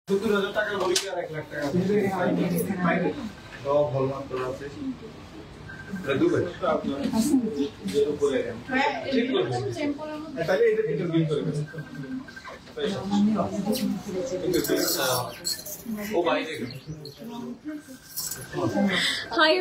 70,000 টাকা বলি কি আর 1 লাখ টাকা তো বললাম তো আছে দুবে এর উপরে ঠিক করবে তাহলে এটা ইন্টারভিউ করবে ও বাইরে Hi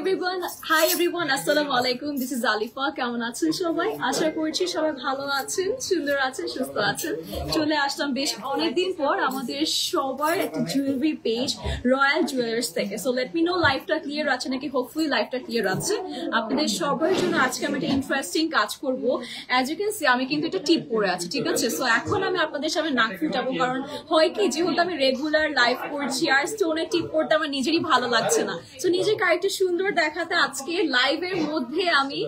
everyone, Assalamu alaikum. This is Alifa. কেমন আছেন সবাই? আশা করছি সবাই ভালো আছেন, সুন্দর আছেন, সুস্থ আছেন। চলে আসলাম বেশ অনেকদিন পর আমাদের সবার একটা জুয়েলারি পেজ রয়্যাল জুয়েলার্স থেকে। সো লেট মি নো লাইফটা ক্লিয়ার আছে নাকি। হোপফুলি লাইফটা ক্লিয়ার আছে। আপনাদের সবার জন্য আজকে আমি একটা ইন্টারেস্টিং কাজ করব। অ্যাজ ইউ ক্যান সি আমি কিন্তু একটা টিপ পরে আছি, ঠিক আছে? সো এখন আমি আপনাদের সামনে নাক ফুটাবো, কারণ হয় কি যেহেতু আমি রেগুলার লাইভ করছি আর স্টোনের টিপ পরতে আমার নিজেরই ভালো লাগছে না। সো নিজেকে আরেকটু সুন্দর দেখাতে আজকে লাইভের মধ্যে আমি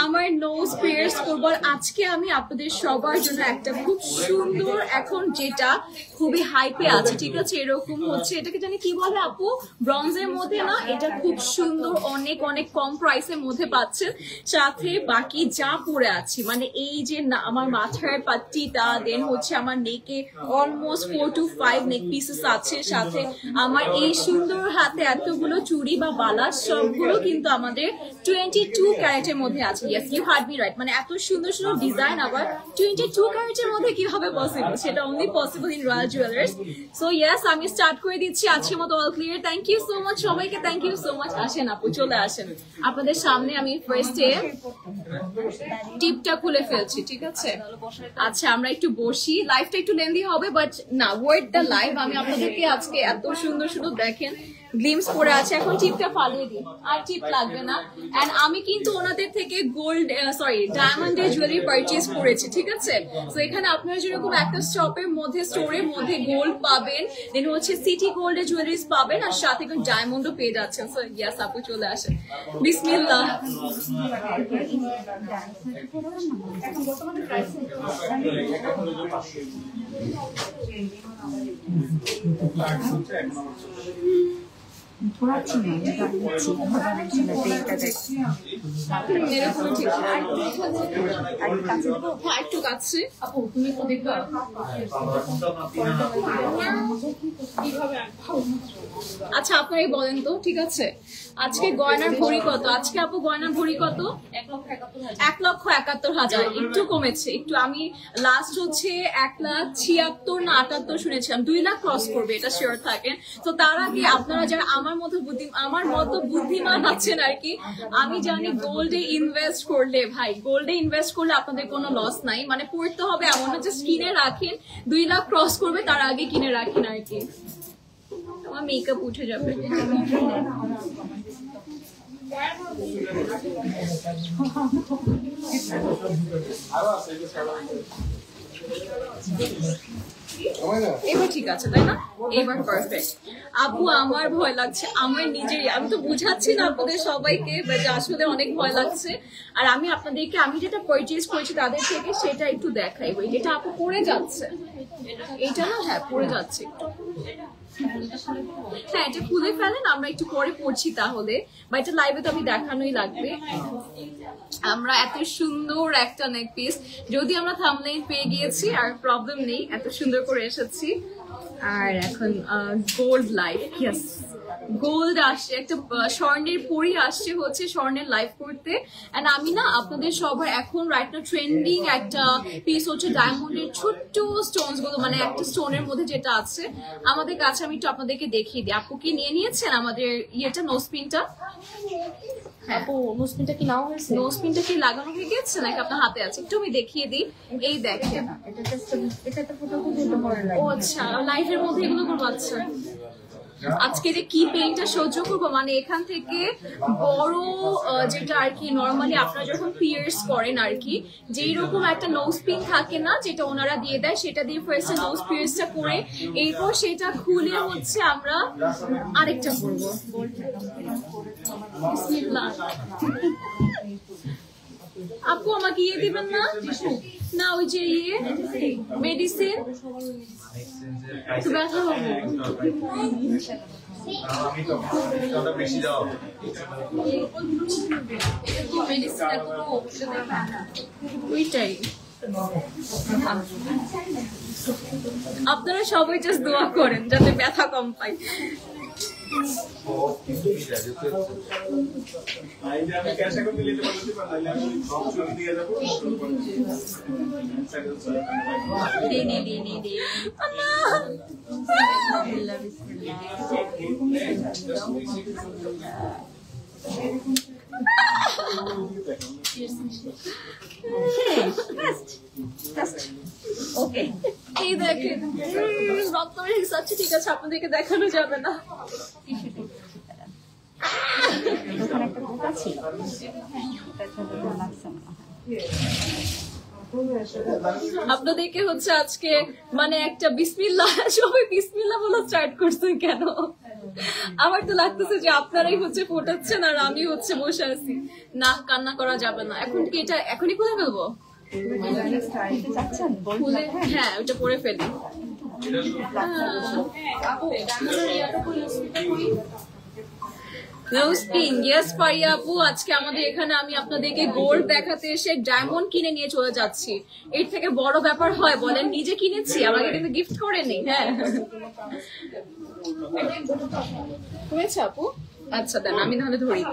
আমার নোজ পিয়ার্স করবো। আজকে আমি আপনাদের সবার জন্য একটা খুব সুন্দর, এখন যেটা খুবই হাইপে আছে, ঠিক আছে? এরকম হচ্ছে, এটাকে জানি কি বলে আপু, ব্রঞ্জের মধ্যে না? এটা খুব সুন্দর, অনেক অনেক কম প্রাইসের মধ্যে পাচ্ছেন। সাথে বাকি যা পরে আছি, মানে এই যে আমার মাথার পাট্টিটা, দেন হচ্ছে আমার নেকে অলমোস্ট 4 to 5 নেক পিসেস আছে, সাথে আমার এই সুন্দর হাতে এতগুলো চুড়ি বা বালা, সবগুলো কিন্তু আমাদের 22 ক্যারেটের মধ্যে আছে। Yes, you heard me right. মানে এত সুন্দর সুন্দর ডিজাইন আবার 22 ক্যারেটের মধ্যে কিভাবে পসিবল? সেটা only possible in Royal Jewellers. So yes, আমি স্টার্ট করে দিচ্ছি। আজকের মতো all clear. Thank you so much সবাইকে, থ্যাংক ইউ সো মাচ। আসেন আপু, চলে আসেন। আপনাদের সামনে আমি ফার্স্টে টিপটা খুলে ফেলছি, ঠিক আছে? আচ্ছা, আমরা একটু বসি। লাইভটা একটু লেন্দি হবে, বাট না, ওয়ার্ড দ্য লাইভ। আমি আপনাদেরকে আজকে এত সুন্দর সুন্দর দেখেন গ্লিমস পরে আছে। এখন টিপটা ফালিয়ে দিই, আর টিপ লাগবে না। এন্ড আমি কিন্তু ওনাদের থেকে গোল্ড ডায়মন্ডের জুয়েলারি পারচেজ করেছি, ঠিক আছে? তো এখানে আপনারা যেরকম একটা শপের মধ্যে, স্টোরের মধ্যে গোল্ড পাবেন, দেন হচ্ছে সিটি গোল্ডের জুয়েলারিজ পাবেন, আর সাথে কিন্তু ডায়মন্ডও পেয়ে যাচ্ছেন। সো ইয়েস আপু, চলে আসেন। বিসমিল্লাহ। একটু কাছে আপু, তুমি তো দেখবা। আচ্ছা, আপনারাই বলেন তো, ঠিক আছে? আজকে গয়নার ভরি কত? আজকে আপু গয়নার ভরি কত? 1,71,000। একটু কমেছে, একটু। আমি লাস্ট হচ্ছে 1,76,000 না 78 শুনেছিলাম। 2 লাখ ক্রস করবে, এটা শিওর থাকেন। তো তার আগে আপনারা যারা আমার মতো বুদ্ধিমান আছেন আর কি, আমি জানি গোল্ডে ইনভেস্ট করলে, ভাই গোল্ডে ইনভেস্ট করলে আপনাদের কোনো লস নাই। মানে পড়তে হবে এমন না, জাস্ট কিনে রাখেন। 2 লাখ ক্রস করবে, তার আগে কিনে রাখেন আর কি। আমার মেকআপ উঠে যাবে। এবার ঠিক আছে, তাই না? এবার পারফেক্ট। আপু আমার ভয় লাগছে, আমার নিজেরই। আমি তো বুঝাচ্ছি না আপনাদের সবাইকে, বাট আসলে অনেক ভয় লাগছে। আর আমি আপনাদেরকে, আমি যেটা পারচেজ করেছি তাদের থেকে, সেটা একটু দেখাইব। এটা আপু পড়ে যাচ্ছে, এটা না? হ্যাঁ, পড়ে যাচ্ছে। হ্যাঁ, এটা খুলে ফেলেন, আমরা একটু পরে পড়ছি তাহলে। বা এটা লাইভে তো আমি দেখানোই লাগবে। আমরা এত সুন্দর একটা নেক পিস, যদি আমরা থাম্বনেইল পেয়ে গিয়েছি, আর প্রবলেম নেই, এত সুন্দর করে এসেছি। আর এখন গোল্ড লাইভ, ইয়েস গোল্ড আসছে, একটা স্বর্ণের পরি আসছে হচ্ছে স্বর্ণের লাইভ করতে। এন্ড আমি না আপনাদের সবার এখন রাইট না ট্রেন্ডিং একটা পিস হচ্ছে ডায়মন্ডের ছোট্ট স্টোনস গুলো, মানে একটা স্টোনের মধ্যে যেটা আছে আমাদের কাছে। আমি একটু আপনাদেরকে দেখিয়ে দিই। আপু কি নিয়ে নিয়েছেন আমাদের ইয়েটা, নোজপিনটা? আপু নোজপিনটা কি নাও হয়েছে? নোজপিনটা কি লাগানো হয়ে গেছে নাকি আপনার হাতে আছে? একটু আমি দেখিয়ে দিই। এই দেখেন, ও আচ্ছা, লাইফের মধ্যে এগুলো করবো। আচ্ছা, আজকে যে কি পেইনটা সহ্য করবো, মানে এখান থেকে বড় যেটা আর কি নর্মালি আপনারা যখন পিয়ার্স করেন আর কি, যেই রকম একটা নোজ পিন থাকে না, যেটা ওনারা দিয়ে দেয়, সেটা দিয়ে ফার্স্টে নোজ পিয়ার্সটা করে এরপর সেটা খুলে হচ্ছে আমরা আরেকটা করবো। আপু আমাকে ইয়ে দিবেন না? না, ওই যে ইয়ে মেডিসিন তো ব্যথা হবে। ওইটাই আপনারা সবাই জাস্ট দোয়া করেন যাতে ব্যথা কম পাই। ওকে এই দেখেন রক্ত বেরিয়ে যাচ্ছে, ঠিক আছে আপনাদেরকে দেখানো যাবে না। ওখানে একটা কোটা ছিল, লাগছে না। আপনাদেরকে হচ্ছে আজকে মানে একটা বিসমিল্লাহ, সবাই বিসমিল্লাহ বলে স্টার্ট করছেন কেন? আমার তো লাগতেছে যে আপনারাই হচ্ছে ফোটাচ্ছেন আর আমি হচ্ছে বসে আছি। না, কান্না করা যাবে না। এখন কি এটা এখনই খুলে ফেলবো? খুলে, হ্যাঁ ওটা পরে ফেলি। আপু আজকে আমাদের এখানে আমি আপনাদেরকে গোল্ড দেখাতে এসে ডায়মন্ড কিনে নিয়ে চলে যাচ্ছি। এর থেকে বড় ব্যাপার হয় বলেন? নিজে কিনেছি, আমাকে কিন্তু গিফট করেনি। হ্যাঁ হয়েছে আপু? আচ্ছা দেন আমি তাহলে ধরি।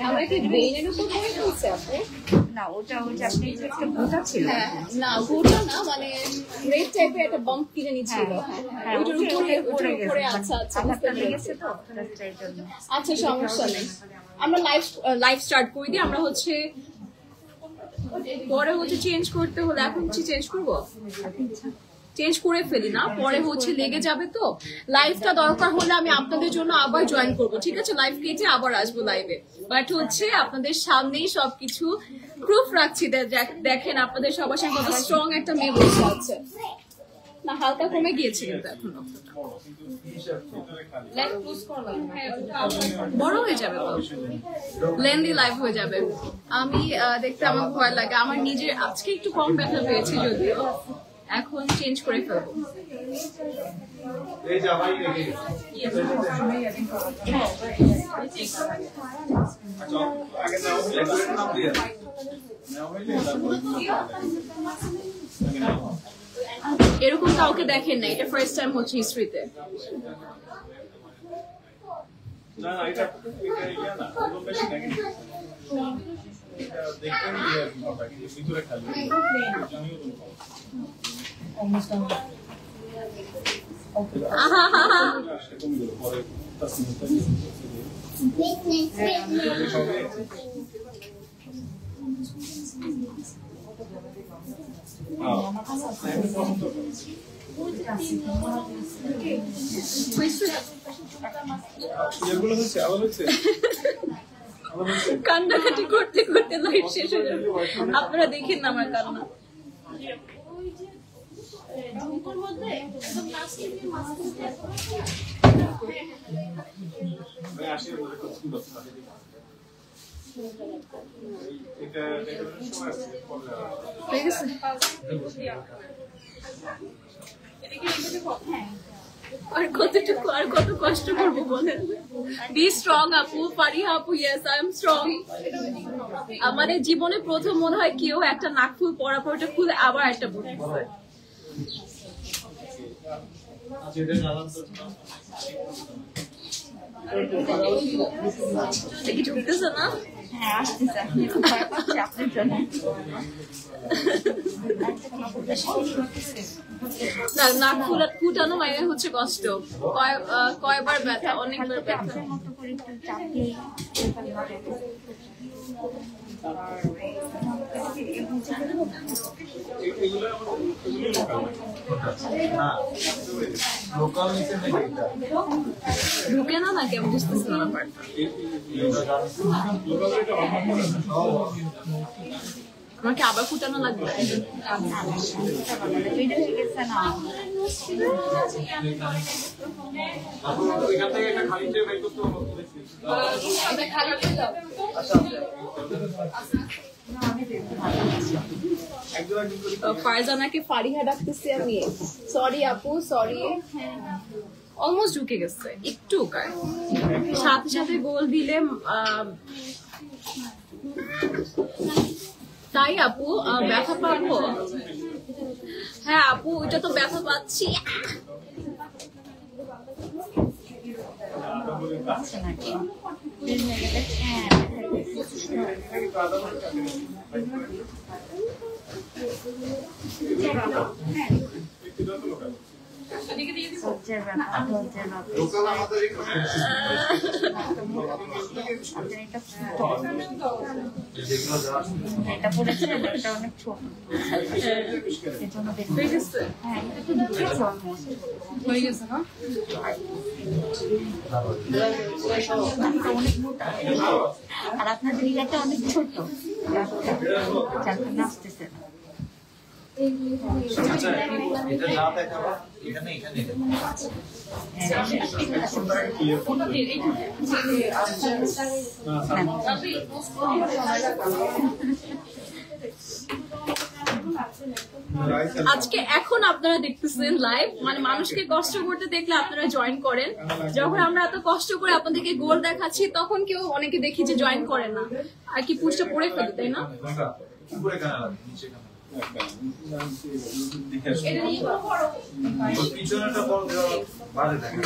আমরা কি ব্রেইনের উপর পড়ে ফেলছে আপু? না, ওটা আপনি একটা গোটা ছিল। না গোটা না, মানে রেড টাইপের একটা বাম্প কিনে নিয়েছিল। ওটার উপরে আচ্ছা আচ্ছা বুঝতে পেরেছি। আচ্ছা সমস্যা নেই, আমরা লাইভ স্টার্ট করে দিই। আমরা হচ্ছে পরে হচ্ছে চেঞ্জ করতে হলে, এখন চেঞ্জ করবো, চেঞ্জ করে ফেলি না, পরে হচ্ছে লেগে যাবে। তো লাইভটা দরকার হলে আমি আপনাদের জন্য আবার জয়েন করব, ঠিক আছে? লাইভ কেটে আবার আসবো লাইভে, বাট হচ্ছে আপনাদের সামনেই সবকিছু প্রুফ রাখছি। দেখেন আপনাদের সবার সাথে কত স্ট্রং একটা মেয়ে বসে আছে। না হালকা কমে গিয়েছে কিন্তু এখন বড় হয়ে যাবে, লেন্দি লাইভ হয়ে যাবে। আমি দেখতে আমার ভয় লাগে, আমার নিজের আজকে একটু কম ব্যথা পেয়েছি যদিও, এখন চেঞ্জ করে ফেলবো। এরকম কাউকে দেখেন না, এটা ফার্স্ট টাইম হচ্ছে হিস্ট্রিতে। কান্নাকাটি করতে করতে লাইট শেষ হয়ে যাবে, আপনারা দেখেন না আমার কান্না। আর কতটুকু, আর কত কষ্ট করবো বলেন? বি স্ট্রং আপু, ফারিহা আপু। Yes I am strong. আমাদের জীবনে প্রথম মনে হয় কেউ একটা নাকফুল পরার পর ওটা খুলে আবার একটা বুট পরে। কি ঢুকতেছে না? না নাক ফুটানো মানে হচ্ছে কষ্ট, কয়বার ব্যথা, অনেকবার ব্যথা। ঢুকে না নাকি আমি বুঝতেছি না ব্যাপারটা। আমাকে আবার ফুটানো লাগবে? ফারজানাকে ফারিহা ডাকতেছি আমি। সরি আপু, সরি। অলমোস্ট ঢুকে গেছে একটু কার সাথে সাথে গোল দিলে তাই আপু ব্যথা পাবো? হ্যাঁ আপু ওইটা তো ব্যথা পাচ্ছি। এটা পড়েছে এটা অনেক ছোট হয়ে গেছে না? অনেক মোটা আর আপনাদের ইয়াটা অনেক ছোট যার কারণে আসতেছে না। আচ্ছা এটা না দেখাবা এখানে এখানে আজকে এখন আপনারা দেখতেছেন লাইভ, মানে মানুষকে কষ্ট করতে দেখলে আপনারা জয়েন করেন। যখন আমরা এত কষ্ট করে আপনাদেরকে গোল দেখাচ্ছি তখন কেউ অনেকে দেখি যে জয়েন করে না, আর কি পুষটা পড়ে ফেলে, তাই না? উপরে কানা লাগে নিচে কানা পিছনেটা বড় দেওয়া বাজে থাকে।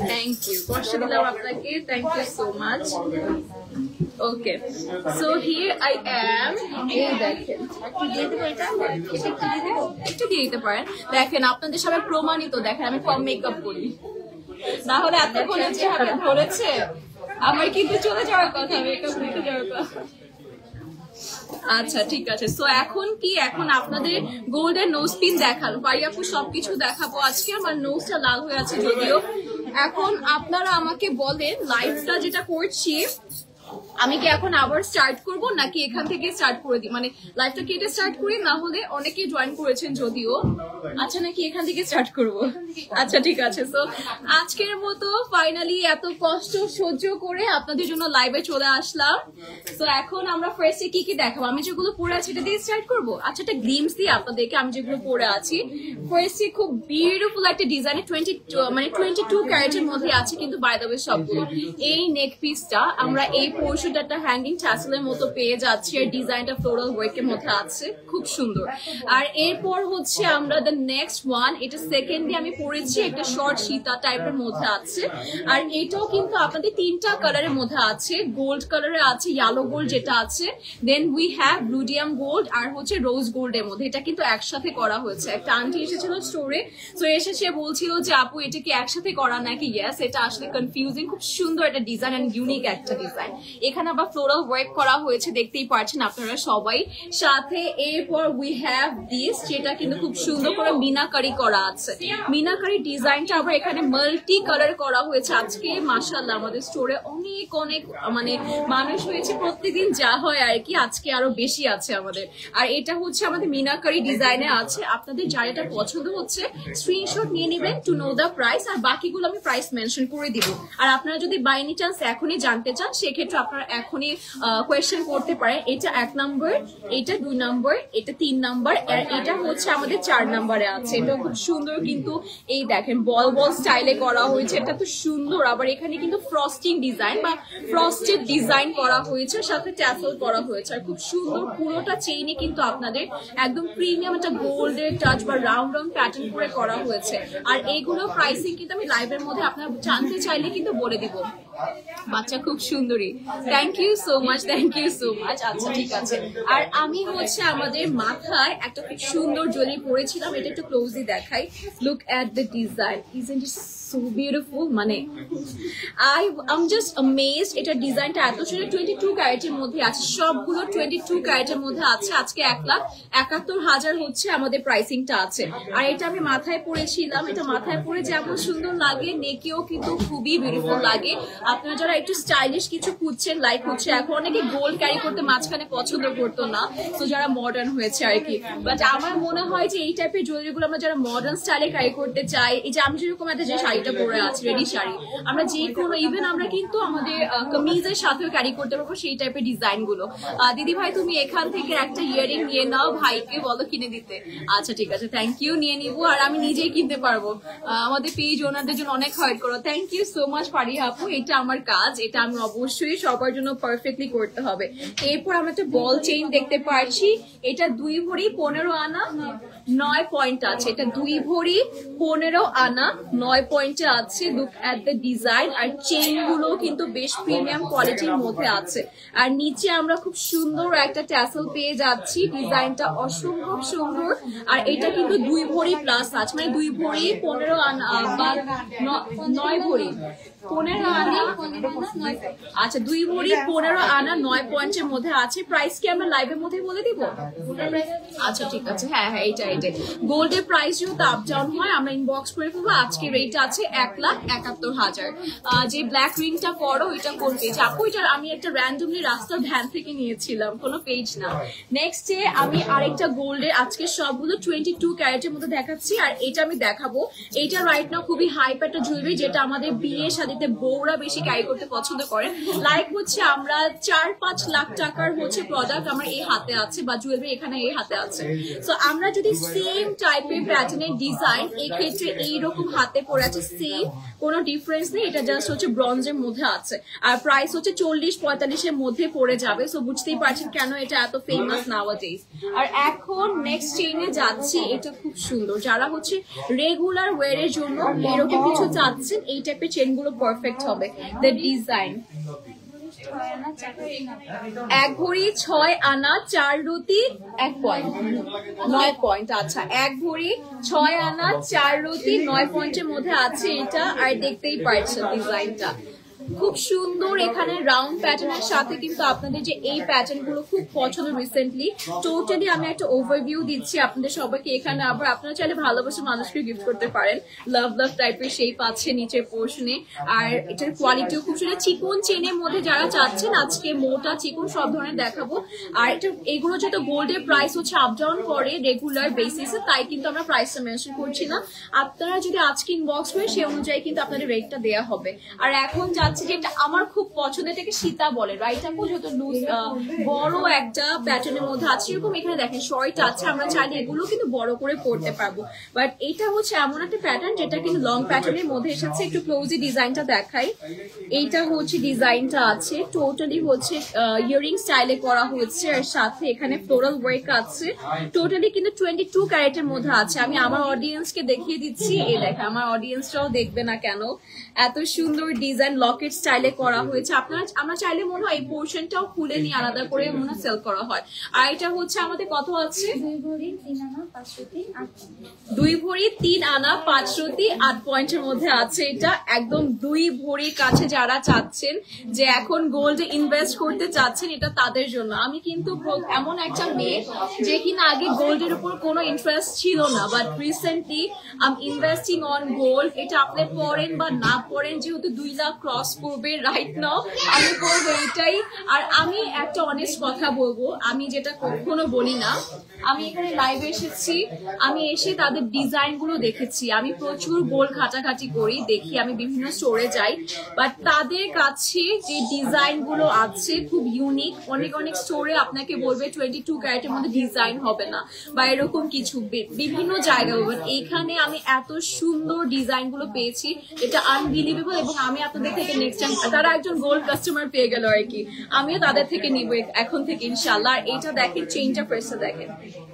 থ্যাংক ইউ, কষ্ট দিলাম আপনাকে, thank you so much. Okay so here I am. এই দেখেন একটু দিয়ে দিতে পারেন। দেখেন আপনাদের সবাই প্রমাণিত, দেখেন আমি কম মেকআপ করি, না হলে এতক্ষণে যে হাতে ধরেছে আমার কিন্তু চলে যাওয়ার কথা, মেকআপ করতে যাওয়ার কথা। আচ্ছা ঠিক আছে, সো এখন কি, এখন আপনাদের গোল্ডেন নোজ পিন দেখানো পারিয়াপু সবকিছু দেখাবো আজকে। আমার নোজটা লাল হয়ে আছে যদিও। এখন আপনারা আমাকে বলেন লাইভটা যেটা করছি আমি কি এখন আবার স্টার্ট করব নাকি এখান থেকে স্টার্ট করে দিই, মানে লাইভটা কেটে স্টার্ট করি, না হলে অনেকে জয়েন করেছেন যদিও। আচ্ছা নাকি এখান থেকে স্টার্ট করব? আচ্ছা ঠিক আছে, সো আজকের মতো ফাইনালি এত কষ্ট সহ্য করে আপনাদের জন্য লাইভে চলে আসলাম। তো এখন আমরা ফার্স্টে কি কি দেখাবো, আমি যেগুলো পরে আছি এটা দিয়ে স্টার্ট করব। আচ্ছা একটা গ্লিমস দিই আপনাদেরকে আমি যেগুলো পরে আছি। ফার্স্টে খুব বিউটিফুল একটা ডিজাইনে 22 ক্যারেটের মধ্যে আছে কিন্তু বাই দ্য ওয়ে সবগুলো। এই নেক পিসটা আমরা এই পোর্শনটা একটা হ্যাঙ্গিং ট্যাসেলের মতো পেয়ে যাচ্ছি, আর ডিজাইনটা ফ্লোরাল ওয়ার্কের মধ্যে আছে, খুব সুন্দর। আর এরপর হচ্ছে আমরা দ্য নেক্সট ওয়ান, এটা সেকেন্ডে আমি পরেছি, একটা শর্ট সীতা টাইপের মধ্যে আছে। আর এটাও কিন্তু আপনাদের তিনটা কালারের মধ্যে আছে, গোল্ড কালারে আছে, ইয়েলো গোল্ড যেটা আছে, দেন উই হ্যাভ ব্লুডিয়াম গোল্ড আর হচ্ছে রোজ গোল্ডের মধ্যে। এটা কিন্তু একসাথে করা হয়েছে। একটা আন্টি এসেছিল স্টোরে, তো এসে সে বলছিল যে আপু এটা কি একসাথে করা নাকি? ইয়েস, এটা আসলে কনফিউজিং, খুব সুন্দর একটা ডিজাইন এন্ড ইউনিক একটা ডিজাইন। এখানে আবার ফ্লোরাল ওয়ার্ক করা হয়েছে, দেখতেই পাচ্ছেন আপনারা সবাই। সাথে এরপর উই হ্যাভ দিস, যেটা কিন্তু খুব সুন্দর করে মিনাকারি করা আছে। মিনাকারি ডিজাইনটা আবার এখানে মাল্টি কালার করা হয়েছে। আজকে মাশাআল্লাহ আমাদের স্টোরে অনেক অনেক মানে মানুষ হয়েছে, প্রত্যেকদিন যা হয় আর কি, আজকে আরো বেশি আছে আমাদের। আর এটা হচ্ছে আমাদের মিনাকারি ডিজাইনে আছে। আপনাদের যার এটা পছন্দ হচ্ছে স্ক্রিনশট নিয়ে নেবেন টু নো দ্য প্রাইস, আর বাকিগুলো আমি প্রাইস মেনশন করে দিব। আর আপনারা যদি বাই এনি চান্স এখনই জানতে চান সেক্ষেত্রে আপনারা এখনই কোয়েশ্চেন করতে পারেন। এটা 1 নম্বর, এটা 2 নম্বর, এটা 3 নম্বর, আর এটা হচ্ছে আমাদের 4 নম্বরে আছে। এটা খুব সুন্দর, কিন্তু এই দেখেন বল বল স্টাইলে করা হয়েছে, এটা তো সুন্দর। আবার এখানে কিন্তু ফ্রস্টিং ডিজাইন বা ফ্রস্টেড ডিজাইন করা হয়েছে, সাথে ট্যাসেল করা হয়েছে, আর খুব সুন্দর। পুরোটা চেইনে কিন্তু আপনাদের একদম প্রিমিয়াম একটা গোল্ডের টাচ বা রাউন্ড রাউন্ড প্যাটার্ন করে করা হয়েছে। আর এইগুলো প্রাইসিং কিন্তু আমি লাইভের মধ্যে আপনারা জানতে চাইলে কিন্তু বলে দিব। বাচ্চা খুব সুন্দরী, thank you so much, thank you so much. আচ্ছা ঠিক আছে, আর আমি হচ্ছে আমাদের মাথায় একটা খুব সুন্দর জুয়েলারি পরেছিলাম, এটা একটু ক্লোজলি দেখাই। Look at the design, isn't it so beautiful, মানে আম জাস্ট অ্যামেজড। এটার ডিজাইনটা এত সুন্দর, 22 ক্যারেটের মধ্যে আছে, সবগুলো 22 ক্যারেটের মধ্যে আছে। আজকে 1,71,000 হচ্ছে আমাদের প্রাইসিংটা আছে। আর এটা আমি মাথায় পরেছিলাম, এটা মাথায় পরে যেমন সুন্দর লাগে, নেকেও কিন্তু খুবই বিউটিফুল লাগে। আপনারা যারা একটু স্টাইলিশ কিছু খুঁজছেন, লাইক হচ্ছে এখন অনেকে গোল্ড ক্যারি করতে মাঝখানে পছন্দ করতো না, তো যারা মডার্ন হয়েছে আর কি। বাট আমার মনে হয় যে এই টাইপের জুয়েলারি গুলো আমরা যারা মডার্ন স্টাইলে ক্যারি করতে চাই, এই যে আমি যেরকম একটা যে শাড়িটা পরে আছি রেডি শাড়ি, আমরা যে কোনো ইভেন আমরা কিন্তু আমাদের কামিজের সাথেও ক্যারি করতে পারবো সেই টাইপের ডিজাইন গুলো। দিদি ভাই তুমি এখান থেকে একটা ইয়ারিং নিয়ে নাও, ভাইকে বলো কিনে দিতে। আচ্ছা ঠিক আছে, থ্যাংক ইউ, নিয়ে নিবো আর আমি নিজেই কিনতে পারবো। আমাদের পেজ ওনাদের জন্য অনেক হার্ড করো, thank you so much Fariha আপু। এটা আমার কাজ, এটা আমি অবশ্যই সবার জন্য পারফেক্টলি করতে হবে। এরপর আমরা একটা বল চেইন দেখতে পাচ্ছি, এটা 2 ভরি 15 আনা 9 পয়েন্ট আছে। এটা 2 ভরি 15 আনা 9 পয়েন্টে আছে। লুক এট দ্য ডিজাইন, আর চেইন গুলো কিন্তু বেশ প্রিমিয়াম কোয়ালিটির মধ্যে আছে। আর নিচে আমরা খুব সুন্দর একটা ট্যাসেল পেয়ে যাচ্ছি, ডিজাইনটা অসম্ভব সুন্দর। আর এটা কিন্তু 2 ভরি প্লাস আছে, মানে 2 ভরি 15 আনা বা 9 ভরি 15 আনা। আচ্ছা 2 ভরি 15 আনা 9 পয়েন্টের মধ্যে আছে। প্রাইস কি আমরা লাইভের মধ্যে বলে দিব? আচ্ছা ঠিক আছে, হ্যাঁ হ্যাঁ এইটা গোল্ডের প্রাইস যেহেতু আপ ডাউন হয় আমরা ইনবক্স করে ফেলবো। আজকে রেট আছে 1,71,000। যে ব্ল্যাক রিংটা পরো এটা কোন পেজ আপু? এটা আমি একটা র্যান্ডমলি রাস্তার ভ্যান থেকে নিয়েছিলাম, কোনো পেজ না। নেক্সট ডে আমি আরেকটা গোল্ডের, আজকে সবগুলো 22 ক্যারেটের মধ্যে দেখাচ্ছি। আর এটা আমি দেখাবো, এটা রাইট নাও খুবই হাইপ একটা জুয়েলারি, যেটা আমাদের বিয়ে শাদীতে বউরা বেশি ক্যারি করতে পছন্দ করে। লাইক হচ্ছে আমরা 4-5 লাখ টাকার হচ্ছে প্রোডাক্ট আমার এই হাতে আছে, বা জুয়েলারি এখানে এই হাতে আছে। তো আমরা যদি সেম টাইপের প্যাটার্নের ডিজাইন এক্ষেত্রে এইরকম হাতে পরে আছে, সেম কোনো ডিফারেন্স নেই, এটা জাস্ট হচ্ছে ব্রঞ্জের মধ্যে আছে। আর প্রাইস হচ্ছে 40-45 এর মধ্যে পড়ে যাবে। সো বুঝতেই পারছেন কেন এটা এত ফেমাস নাওয়াডেজ। আর এখন নেক্সট চেইনে যাচ্ছি, এটা খুব সুন্দর। যারা হচ্ছে রেগুলার ওয়ারের জন্য এরকম কিছু চাচ্ছেন, এই টাইপের চেইন গুলো পারফেক্ট হবে। দ্য ডিজাইন 1 ভরি 6 আনা 4 রতি 1 পয়েন্ট 9 পয়েন্ট। আচ্ছা 1 ভরি 6 আনা 4 রতি 9 পয়েন্টের মধ্যে আছে এটা। আর দেখতেই পাচ্ছেন ডিজাইনটা খুব সুন্দর, এখানে রাউন্ড প্যাটার্নের সাথে কিন্তু আপনাদের যে এই প্যাটার্ন গুলো খুব পছন্দ রিসেন্টলি। টোটালি আমি একটা ওভারভিউ দিচ্ছি আপনাদের সবাইকে। এখানে আবার আপনারা চাইলে ভালোবাসা মানুষকে গিফট করতে পারেন, লাভ লাভ টাইপের শেপ আছে নিচের পোর্শনে। আর এটার কোয়ালিটিও খুব সুন্দর। চিকন চেনের মধ্যে যারা চাচ্ছেন, আজকে মোটা চিকন সব ধরনের দেখাবো। আর এটা এগুলো যেহেতু গোল্ডের প্রাইস হচ্ছে আপ ডাউন করে রেগুলার বেসিসে, তাই কিন্তু আমরা প্রাইসটা মেনশন করছি না। আপনারা যদি আজকে ইনবক্স করে সেই অনুযায়ী কিন্তু আপনাদের রেটটা দেওয়া হবে। আর এখন যাচ্ছে যেটা আমার খুব পছন্দ, এটাকে সীতা বলে, রাইট আপু? যেহেতু বড় একটা প্যাটার্নের মধ্যে আছে, এরকম এখানে দেখেন শর্ট আছে, আমরা চাইলে এগুলো কিন্তু বড় করে পড়তে পারবো। বাট এটা হচ্ছে এমন একটা প্যাটার্ন যেটা কিন্তু লং প্যাটার্নের মধ্যে এসেছে। একটু ক্লোজলি ডিজাইনটা দেখাই। এইটা হচ্ছে ডিজাইনটা আছে, টোটালি হচ্ছে ইয়ারিং স্টাইলে করা হয়েছে, আর সাথে এখানে ফ্লোরাল ওয়ার্ক আছে। টোটালি কিন্তু 22 ক্যারেটের মধ্যে আছে। আমি আমার অডিয়েন্সকে দেখিয়ে দিচ্ছি, এই দেখেন আমার অডিয়েন্সটাও দেখবে না কেন, এত সুন্দর ডিজাইন লকেট স্টাইলে করা হয়েছে। আপনারা আমরা চাইলে মনে হয় এই পোর্শনটাও খুলে নিয়ে আলাদা করে মনে হয় সেল করা হয়। আর এটা হচ্ছে আমাদের কত আছে? 2 ভরি 3 আনা 5 রতি 8 পয়েন্ট। 2 ভরি 3 আনা 5 রতি 8 পয়েন্টের মধ্যে আছে। এটা একদম 2 ভরির কাছে যারা চাচ্ছেন যে এখন গোল্ডে ইনভেস্ট করতে চাচ্ছেন, এটা তাদের জন্য। আমি কিন্তু এমন একটা মেয়ে যে কিনা আগে গোল্ডের উপর কোনো ইন্টারেস্ট ছিল না, but recently I am investing on gold. এটা আপনি পড়েন বা না পড়েন, যেহেতু 2 লাখ ক্রস করবে রাইট নাও, আমি করবো এটাই। আর আমি একটা অনেস্ট কথা বলবো, আমি যেটা কখনো বলি না, আমি এখানে লাইভে এসেছি, আমি এসে তাদের ডিজাইন গুলো দেখেছি। আমি প্রচুর গোল্ড ঘাটাঘাটি করি, দেখি, আমি বিভিন্ন স্টোরে যাই, বাট তাদের কাছে যে ডিজাইন গুলো আছে খুব ইউনিক। অনেক অনেক স্টোরে আপনাকে বলবে 22 ক্যারেটের মধ্যে ডিজাইন হবে না বা এরকম কিছু বিভিন্ন জায়গায়, বাট এইখানে আমি এত সুন্দর ডিজাইন গুলো পেয়েছি, এটা আনবিলিভেবল। এবং আমি আপনাদের থেকে নেক্সট টাইম, তারা একজন গোল্ড কাস্টমার পেয়ে গেল আর কি, আমিও তাদের থেকে নিব এখন থেকে ইনশাল্লাহ। আর এইটা দেখেন, চেইনটা প্রেসটা দেখেন,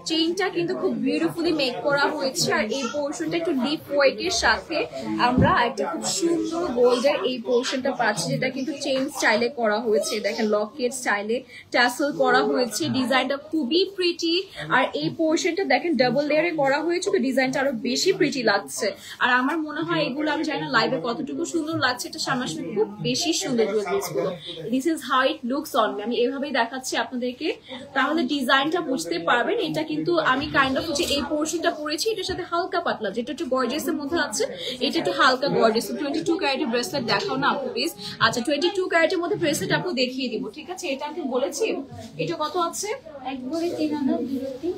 চেইনটা কিন্তু খুব বিউটিফুলি মেক করা হয়েছে। আর এই পোর্শনটা একটু ডিপ ওয়ার্কের সাথে আমরা একটা খুব সুন্দর গোল্ডের এই পোর্শনটা পাচ্ছি, যেটা কিন্তু চেইন স্টাইলে করা হয়েছে। দেখেন লকেট স্টাইলে ট্যাসেল করা হয়েছে, ডিজাইনটা খুবই প্রিটি। আর এই পোর্শনটা দেখেন ডাবল লেয়ারে করা হয়েছে, তো ডিজাইনটা আরো বেশি প্রিটি লাগছে। আর আমার মনে হয় এগুলো, আমি জানি না লাইভে কতটুকু সুন্দর লাগছে, এটা সামনাসামনি খুব বেশি সুন্দর জুয়েলারিজ গুলো। This is how it looks on me. আমি এভাবেই দেখাচ্ছি আপনাদেরকে, তাহলে ডিজাইনটা বুঝতে পারবেন। এটা কিন্তু আমি কাইন্ড অফ হচ্ছে এই পোর্শনটা পরেছি, এটার সাথে হালকা পাতলা, যেটা একটু গর্জিয়াস এর মধ্যে আছে, এটা একটু হালকা গর্জিয়াস। 22 ক্যারেটের ব্রেসলেট দেখাও না আপু প্লিজ। আচ্ছা 22 ক্যারেটের মধ্যে ব্রেসলেট আপু দেখিয়ে দিব, ঠিক আছে? এটা আমি বলেছি। এটা কত আছে? 1 ভরি 3 আনা 2 রতি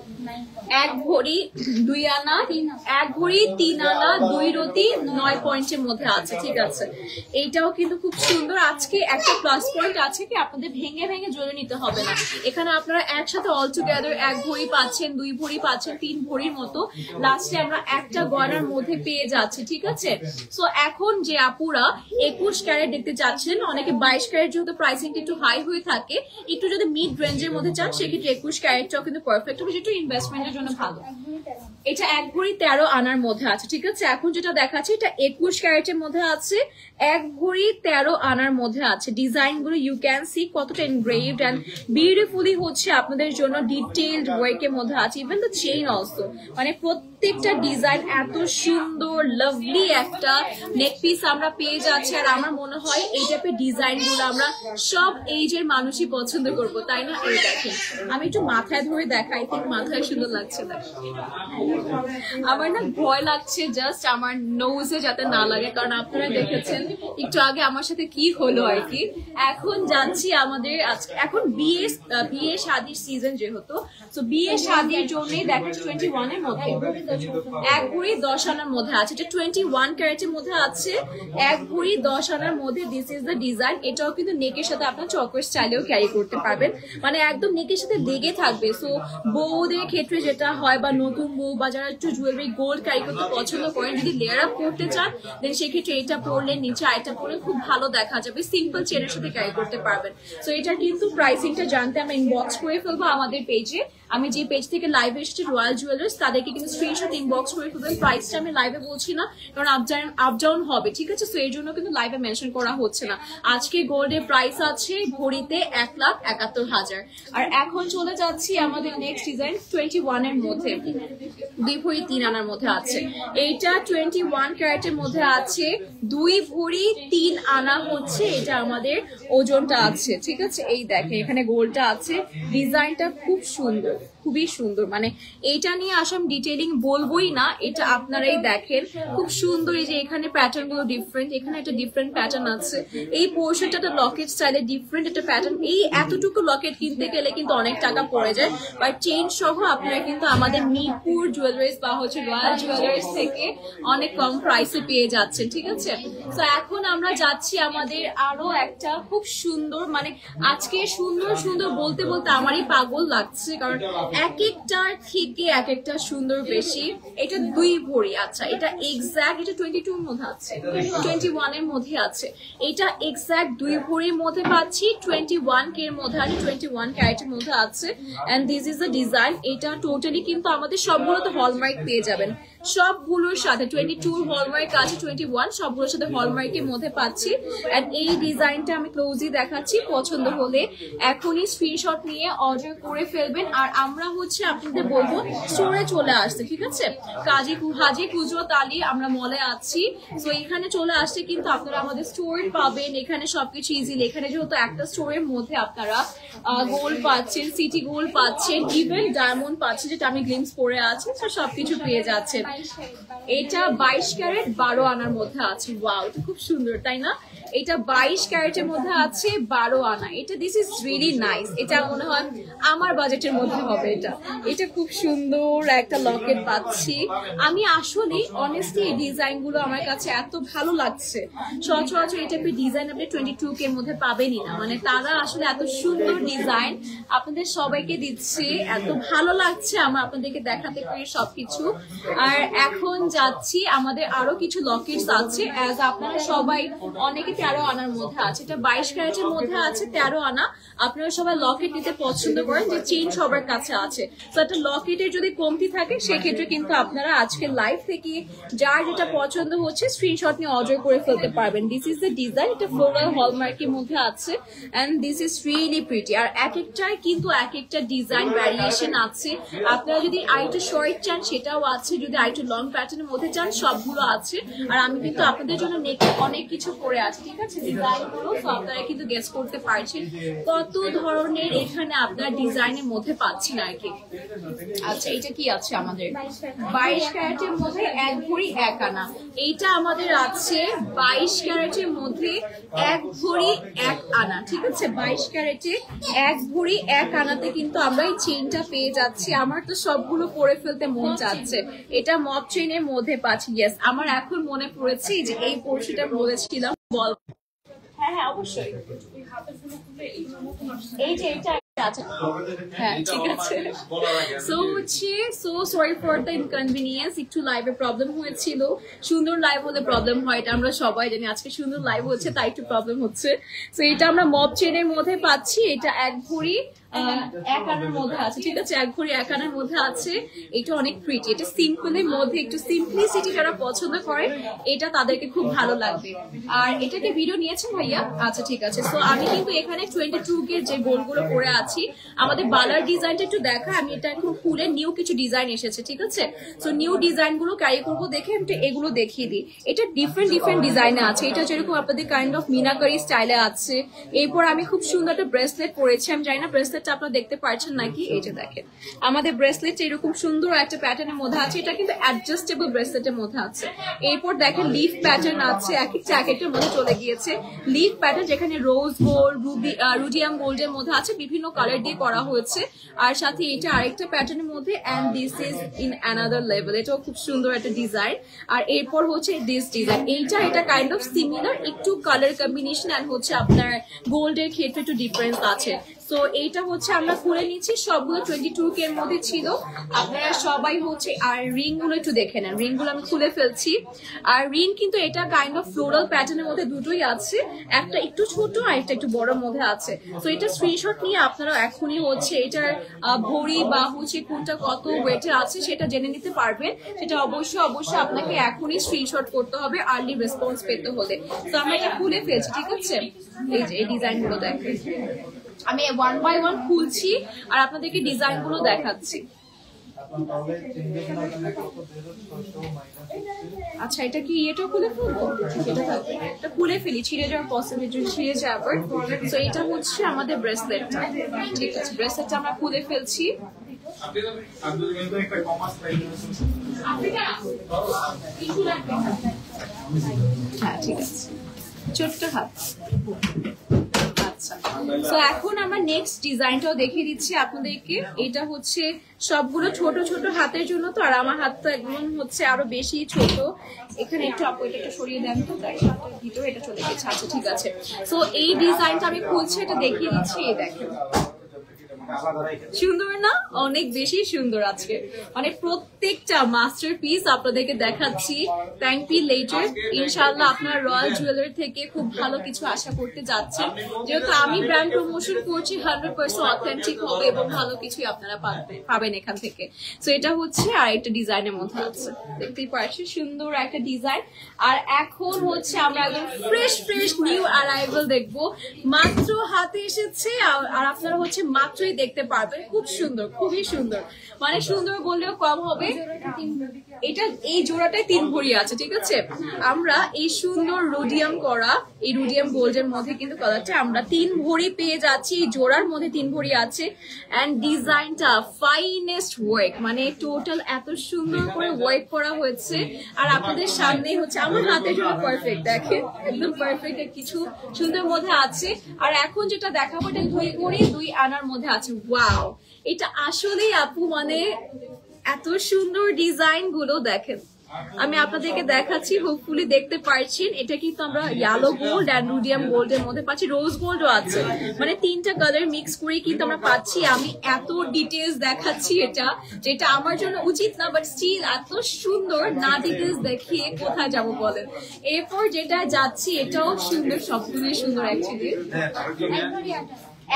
1 ভরি 2 আনা, 1 ভরি 3 আনা 2 রতি 9 পয়েন্টের মধ্যে আছে, ঠিক আছে? এইটাও কিন্তু খুব সুন্দর। আজকে একটা প্লাস পয়েন্ট আছে কি, আপনাদের ভেঙে ভেঙে জুয়েলারি নিতে হবে না। এখানে আপনারা একসাথে অল টুগেদার 1 ভরি পাচ্ছেন, 2 ভরি পাচ্ছেন, 3 ভরির মতো লাস্টে আমরা একটা গয়নার মধ্যে পেয়ে যাচ্ছি, ঠিক আছে? সো এখন যে আপুরা 21 ক্যারেট দেখতে চাচ্ছেন, অনেকে 22 ক্যারেট যেহেতু প্রাইসিং একটু হাই হয়ে থাকে, একটু যদি মিড রেঞ্জের মধ্যে চান সেক্ষেত্রে 21 ক্যারেটটাও কিন্তু পারফেক্ট হবে, যেটা ইনভেস্টমেন্টের জন্য ভালো। এটা 1 ভরি 13 আনার মধ্যে আছে, ঠিক আছে? এখন যেটা দেখাচ্ছি এটা 21 ক্যারেটের মধ্যে আছে, 1 ভরি 13 আনার মধ্যে আছে। ডিজাইন গুলো ইউ ক্যান সি কতটা এনগ্রেভড এন্ড বিউটিফুলি হচ্ছে আপনাদের জন্য ডিটেইলড ওয়ার্কের মধ্যে আছে। ইভেন দ্য চেইন অলসো, মানে প্রত্যেকটা ডিজাইন এত সুন্দর লাভলি একটা নেক পিস আমরা পেয়ে যাচ্ছি। আর আমার মনে হয় এই টাইপের ডিজাইন গুলো আমরা সব এজের মানুষই পছন্দ করব, তাই না? এই দেখেন আমি একটু মাথায় ধরে দেখাই, ঠিক মাথায় সুন্দর লাগছে না, আমার না ভয় লাগছে জাস্ট আমার নোজে যাতে না লাগে, কারণ আপনারা দেখেছেন একটু আগে আমার সাথে কি হলো আর কি। এখন যাচ্ছি আমাদের এখন বিয়ে শাদির সিজন যেহেতু, তো বিয়ে শাদির জন্য দেখাচ্ছি 21 এর মধ্যে 1 ভরি 10 আনার মধ্যে আছে। এটা 21 ক্যারেটের মধ্যে আছে, 1 ভরি 10 আনার মধ্যে। This is the design. এটাও কিন্তু নেকের সাথে আপনার চকর স্টাইলেও ক্যারি করতে পারবেন, মানে একদম নেকের সাথে লেগে থাকবে। সো বউদের ক্ষেত্রে যেটা হয়, বা নতুন বউ বা যারা একটু জুয়েলারি গোল্ড ক্যারি করতে পছন্দ করেন, যদি লেয়ার আপ করতে চান দেন সেক্ষেত্রে এটা পরলে নিচে আইটা পরে খুব ভালো দেখা যাবে, সিম্পল চেনের সাথে ক্যারি করতে পারবেন। সো এটার কিন্তু প্রাইসিংটা জানতে আমরা ইনবক্স করে ফেলবো আমাদের পেজে। আমি যে পেজ থেকে লাইভে এসেছি রয়্যাল জুয়েলার্স, তাদেরকে কিন্তু স্ক্রিনশট ইনবক্স করে ফেলবেন। প্রাইসটা আমি লাইভে বলছি না, কারণ আপ ডাউন হবে, ঠিক আছে? সো এর জন্য কিন্তু লাইভে মেনশন করা হচ্ছে না। আজকে গোল্ডের প্রাইস আছে ভরিতে 1,71,000। আর এখন চলে যাচ্ছি আমাদের নেক্সট ডিজাইন 21 এর মধ্যে, 2 ভরি 3 আনার মধ্যে আছে। এইটা 21 ক্যারেটের মধ্যে আছে, 2 ভরি 3 আনা হচ্ছে এটা আমাদের ওজনটা আছে, ঠিক আছে? এই দেখেন এখানে গোলটা আছে, ডিজাইনটা খুব সুন্দর, খুবই সুন্দর। মানে এইটা নিয়ে আসলে ডিটেইলিং বলবোই না, এটা আপনারাই দেখেন খুব সুন্দর। এই যে এখানে প্যাটার্ন গুলো ডিফারেন্ট, এখানে একটা ডিফারেন্ট প্যাটার্ন আছে, এই পোর্শনটা একটা লকেট স্টাইলে ডিফারেন্ট একটা প্যাটার্ন। এই এতটুকু লকেট কিনতে গেলে কিন্তু অনেক টাকা পড়ে যায়, বাট চেইন সহ আপনারা কিন্তু আমাদের মিরপুর জুয়েলারিজ বা হচ্ছে রয়্যাল জুয়েলারিজ থেকে অনেক কম প্রাইসে পেয়ে যাচ্ছেন, ঠিক আছে? তো এখন আমরা যাচ্ছি আমাদের আরো একটা খুব সুন্দর, মানে আজকে সুন্দর সুন্দর বলতে বলতে আমারই পাগল লাগছে, কারণ এক একটার থেকে এক একটা সুন্দর বেশি। এটা 2 ভরি, আচ্ছা এটা এক্সাক্ট, এটা 22 এর মধ্যে আছে, 21 এর মধ্যে আছে। এটা এক্সাক্ট 2 ভরির মধ্যে পাচ্ছি, 21 কে এর মধ্যে আছে, 21 ক্যারেটের মধ্যে আছে। And this is the design. এটা টোটালি কিন্তু আমাদের সবগুলোতে হলমার্ক পেয়ে যাবেন, সবগুলোর সাথে 22 হলমার্ক আছে, 21 সবগুলোর সাথে হলমার্কের মধ্যে পাচ্ছি। এন্ড এই ডিজাইনটা আমি ক্লোজলি দেখাচ্ছি, পছন্দ হলে এখনই স্ক্রিনশট নিয়ে অর্ডার করে ফেলবেন। আর আমরা হচ্ছে আপনাদের বলবো স্টোরে চলে আসতে, ঠিক আছে? হাজি কুজরত আলী আমরা মলে আছি, তো এখানে চলে আসতে কিন্তু আপনারা আমাদের স্টোর পাবেন। এখানে সবকিছু ইজিলি, এখানে যেহেতু একটা স্টোরের মধ্যে আপনারা গোল্ড পাচ্ছেন, সিটি গোল্ড পাচ্ছেন, ইভেন ডায়মন্ড পাচ্ছেন, যেটা আমি গ্লিমস পরে আছি, তো সবকিছু পেয়ে যাচ্ছেন। এটা 22 ক্যারেট 12 আনার মধ্যে আছে। ওয়াও, এটা খুব সুন্দর, তাই না? এটা 22 ক্যারেটের মধ্যে আছে, 12 আনা। এটা দিস ইজ রিয়েলি নাইস। এটা মনে হয় আমার বাজেটের মধ্যে হবে। এটা খুব সুন্দর একটা লকেট পাচ্ছি আমি। আসলে অনেস্টলি এই ডিজাইন গুলো আমার কাছে এত ভালো লাগছে। সচরাচর এই টাইপের ডিজাইন আপনি 22 কে মধ্যে পাবেনই না, মানে তারা আসলে এত সুন্দর ডিজাইন আপনাদের সবাইকে দিচ্ছে, এত ভালো লাগছে আমার আপনাদেরকে দেখাতে পেরে সবকিছু। আর এখন যাচ্ছি আমাদের আরো কিছু লকেটস আছে, অ্যাজ আপনারা সবাই অনেকে 13 আনার মধ্যে আছে। এটা 22 ক্যারেটের মধ্যে আছে, 13 আনা। আপনারা সবাই লকেট নিতে পছন্দ করেন, যে চেইন সবার কাছে আছে। তো একটা লকেটের যদি কমতি থাকে সেক্ষেত্রে কিন্তু আপনারা আজকে লাইভ থেকে যার যেটা পছন্দ হচ্ছে স্ক্রিনশট নিয়ে অর্ডার করে ফেলতে পারবেন। This is the design. এটা ফ্লোরাল হলমার্কের মধ্যে আছে and this is really pretty. আর এক একটাই কিন্তু এক একটা ডিজাইন ভ্যারিয়েশন আছে। আপনারা যদি আইটা শর্ট চান সেটাও আছে, যদি আইটা লং প্যাটার্নের মধ্যে চান সবগুলো আছে। আর আমি কিন্তু আপনাদের জন্য নেকে অনেক কিছু করে আছি, ঠিক আছে ডিজাইন গুলো। তো আপনারা কিন্তু গেস করতে পারছেন কত ধরনের এখানে আপনার ডিজাইনের মধ্যে পাচ্ছেন আর কি। আচ্ছা এটা কি আছে আমাদের 22 ক্যারেটের মধ্যে 1 ভরি 1 আনা। এইটা আমাদের আছে 22 ক্যারেটের মধ্যে 1 ভরি 1 আনা, ঠিক আছে 22 ক্যারেটে 1 ভরি 1 আনাতে কিন্তু আমরা এই চেইনটা পেয়ে যাচ্ছি। আমার তো সবগুলো পরে ফেলতে মন চাচ্ছে। এটা মব চেইনের মধ্যে পাচ্ছি। ইয়েস, আমার এখন মনে পড়েছে যে এই পোর্শনটা বলেছিলাম বল। হ্যাঁ হ্যাঁ অবশ্যই, এই যে এটা আছে। হ্যাঁ ঠিক আছে। সো হচ্ছে so sorry for the inconvenience, একটু লাইভে প্রবলেম হয়েছিল। সুন্দর লাইভ হলে প্রবলেম হয়, এটা আমরা সবাই জানি। আজকে সুন্দর লাইভ হচ্ছে তাই একটু প্রবলেম হচ্ছে। সো এটা আমরা মব চেনের মধ্যে পাচ্ছি। এটা 1 ভরি 1 আনার মধ্যে আছে, ঠিক আছে 1 ভরি 1 আনার মধ্যে আছে। এটা অনেক প্রিটি, এটা সিম্পলের মধ্যে একটু সিম্পলিসিটি যারা পছন্দ করে এটা তাদেরকে খুব ভালো লাগবে। আর এটাকে ভিডিও নিয়েছেন ভাইয়া? আচ্ছা ঠিক আছে। সো আমি কিন্তু এখানে 22 গের যে গোলগুলো পরে আছি, আমাদের বালার ডিজাইনটা একটু দেখা। আমি এটা এখন খুলে নিউ কিছু ডিজাইন এসেছে, ঠিক আছে। সো নিউ ডিজাইন গুলো ক্যারি করবো দেখে আমি এগুলো দেখিয়ে দিই। এটা ডিফারেন্ট ডিফারেন্ট ডিজাইনে আছে। এটা যেরকম আপনাদের কাইন্ড অফ মিনাকারি স্টাইলে আছে। এরপর আমি খুব সুন্দর একটা ব্রেসলেট পরেছি। আমি জানি না ব্রেসলেটটা আপনারা দেখতে পাচ্ছেন নাকি, এই যে দেখেন আমাদের ব্রেসলেট এরকম সুন্দর একটা প্যাটার্নের মধ্যে আছে। এটা কিন্তু অ্যাডজাস্টেবল ব্রেসলেটের মধ্যে আছে। এরপর দেখেন লিফ প্যাটার্ন আছে, এক একটা জ্যাকেটের মধ্যে চলে গিয়েছে লিফ প্যাটার্ন, যেখানে রোজ গোল্ড রুডিয়াম গোল্ডের মধ্যে আছে, বিভিন্ন কালার দিয়ে করা হয়েছে। আর সাথে এটা আরেকটা প্যাটার্নের মধ্যে, and this is in another level. এটাও খুব সুন্দর একটা ডিজাইন। আর এরপর হচ্ছে দিস ডিজাইন, এটা কাইন্ড অফ সিমিলার, একটু কালার কম্বিনেশন এন্ড হচ্ছে আপনার গোল্ডের ক্ষেত্রে একটু ডিফারেন্স আছে। তো এইটা হচ্ছে আমরা খুলে নিচ্ছি, সবগুলো 22K এর মধ্যে ছিল। আপনারা সবাই হচ্ছে, আর রিং গুলো একটু দেখে নেন, রিং গুলো আমি খুলে ফেলছি। আর রিং কিন্তু এটা কাইন্ড অফ ফ্লোরাল প্যাটার্নের মধ্যে দুটোই আছে, একটা একটু ছোট আর একটা একটু বড় মধ্যে আছে। তো এটা স্ক্রিনশট নিয়ে আপনারা এখনই হচ্ছে এটার ভরি বা হচ্ছে কোনটা কত ওয়েটে আছে সেটা জেনে নিতে পারবেন। সেটা অবশ্যই আপনাকে এখনই স্ক্রিনশট করতে হবে আর্লি রেসপন্স পেতে হলে। তো আমরা এটা খুলে ফেলছি, ঠিক আছে। এই যে এই ডিজাইন গুলো দেখেন, আমি 1 বাই 1 খুলছি আর আপনাদেরকে ডিজাইন গুলো দেখাচ্ছি। আচ্ছা এটা কি এটা খুলে ফেলবো? এটা খুলে ফেলি, ছিঁড়ে যাওয়ার পসিবিলিটি, ছিঁড়ে যাওয়ার। তো এটা হচ্ছে আমাদের ব্রেসলেটটা, ঠিক আছে ব্রেসলেটটা আমরা খুলে ফেলছি। হ্যাঁ ঠিক আছে, ছোট্ট হাত। তো এখন আমরা নেক্সট ডিজাইনটাও দেখিয়ে দিচ্ছি আপনাদেরকে। এটা হচ্ছে সবগুলো ছোট ছোট হাতের জন্য, তো আর আমার হাত তো একদম হচ্ছে আরো বেশি ছোট। এখানে একটু আপু এটা একটু সরিয়ে দেন তো, ভিতরে এটা চলে গেছে। আচ্ছা ঠিক আছে। তো এই ডিজাইনটা আমি খুলছি, এটা দেখিয়ে দিচ্ছি। এই দেখেন সুন্দর না? অনেক বেশি সুন্দর। আজকে মানে প্রত্যেকটা মাস্টারপিস আপনাদেরকে দেখাচ্ছি। Thank you later. ইনশাআল্লাহ আপনার রয়্যাল জুয়েলারি থেকে খুব ভালো কিছু আশা করতে যাচ্ছেন। যেহেতু আমি ব্র্যান্ড প্রমোশন করছি, 100% অথেন্টিক হবে এবং ভালো কিছুই আপনারা পাবেন এখান থেকে। তো এটা হচ্ছে আর একটা ডিজাইনের মধ্যে আছে, দেখতেই পাচ্ছেন সুন্দর একটা ডিজাইন। আর এখন হচ্ছে আমরা একদম ফ্রেশ নিউ অ্যারাইভাল দেখবো, মাত্র হাতে এসেছে। আর আপনারা হচ্ছে মাত্রই দেখতে পারবেন, খুব সুন্দর, খুবই সুন্দর, মানে সুন্দর বললেও কম হবে। এটা এই জোড়াটাই 3 ভরি আছে, ঠিক আছে। আমরা এই সুন্দর রোডিয়াম করা, এই রোডিয়াম গোল্ডের মধ্যে কিন্তু কালারটা আমরা 3 ভরি পেয়ে যাচ্ছি। এই জোড়ার মধ্যে 3 ভরি আছে। এন্ড ডিজাইনটা ফাইনেস্ট ওয়ার্ক, মানে টোটাল এত সুন্দর করে ওয়ার্ক করা হয়েছে। আর আপনাদের সামনে হচ্ছে আমার হাতের জন্য পারফেক্ট, দেখেন একদম পারফেক্ট কিছু সুন্দর মধ্যে আছে। আর এখন যেটা দেখাবো এটা 2 ভরি 2 আনার মধ্যে আছে। ওয়াও, এটা আসলেই আপু মানে এত সুন্দর ডিজাইন গুলো দেখেন। আমি আপনাদেরকে দেখাচ্ছি, হোপফুলি দেখতে পারছেন। এটা কিন্তু আমরা ইয়েলো গোল্ড এন্ড রুডিয়াম গোল্ড এর মধ্যে পাচ্ছি, রোজ গোল্ডও আছে, মানে 3টা কালার মিক্স করে কিন্তু আমরা পাচ্ছি। আমি এত ডিটেলস দেখাচ্ছি এটা, যেটা আমার জন্য উচিত না, বাট স্টিল এত সুন্দর, না ডিটেলস দেখিয়ে কোথায় যাব বলেন। এরপর যেটা যাচ্ছি এটাও সুন্দর, সবগুলোই সুন্দর অ্যাকচুয়ালি।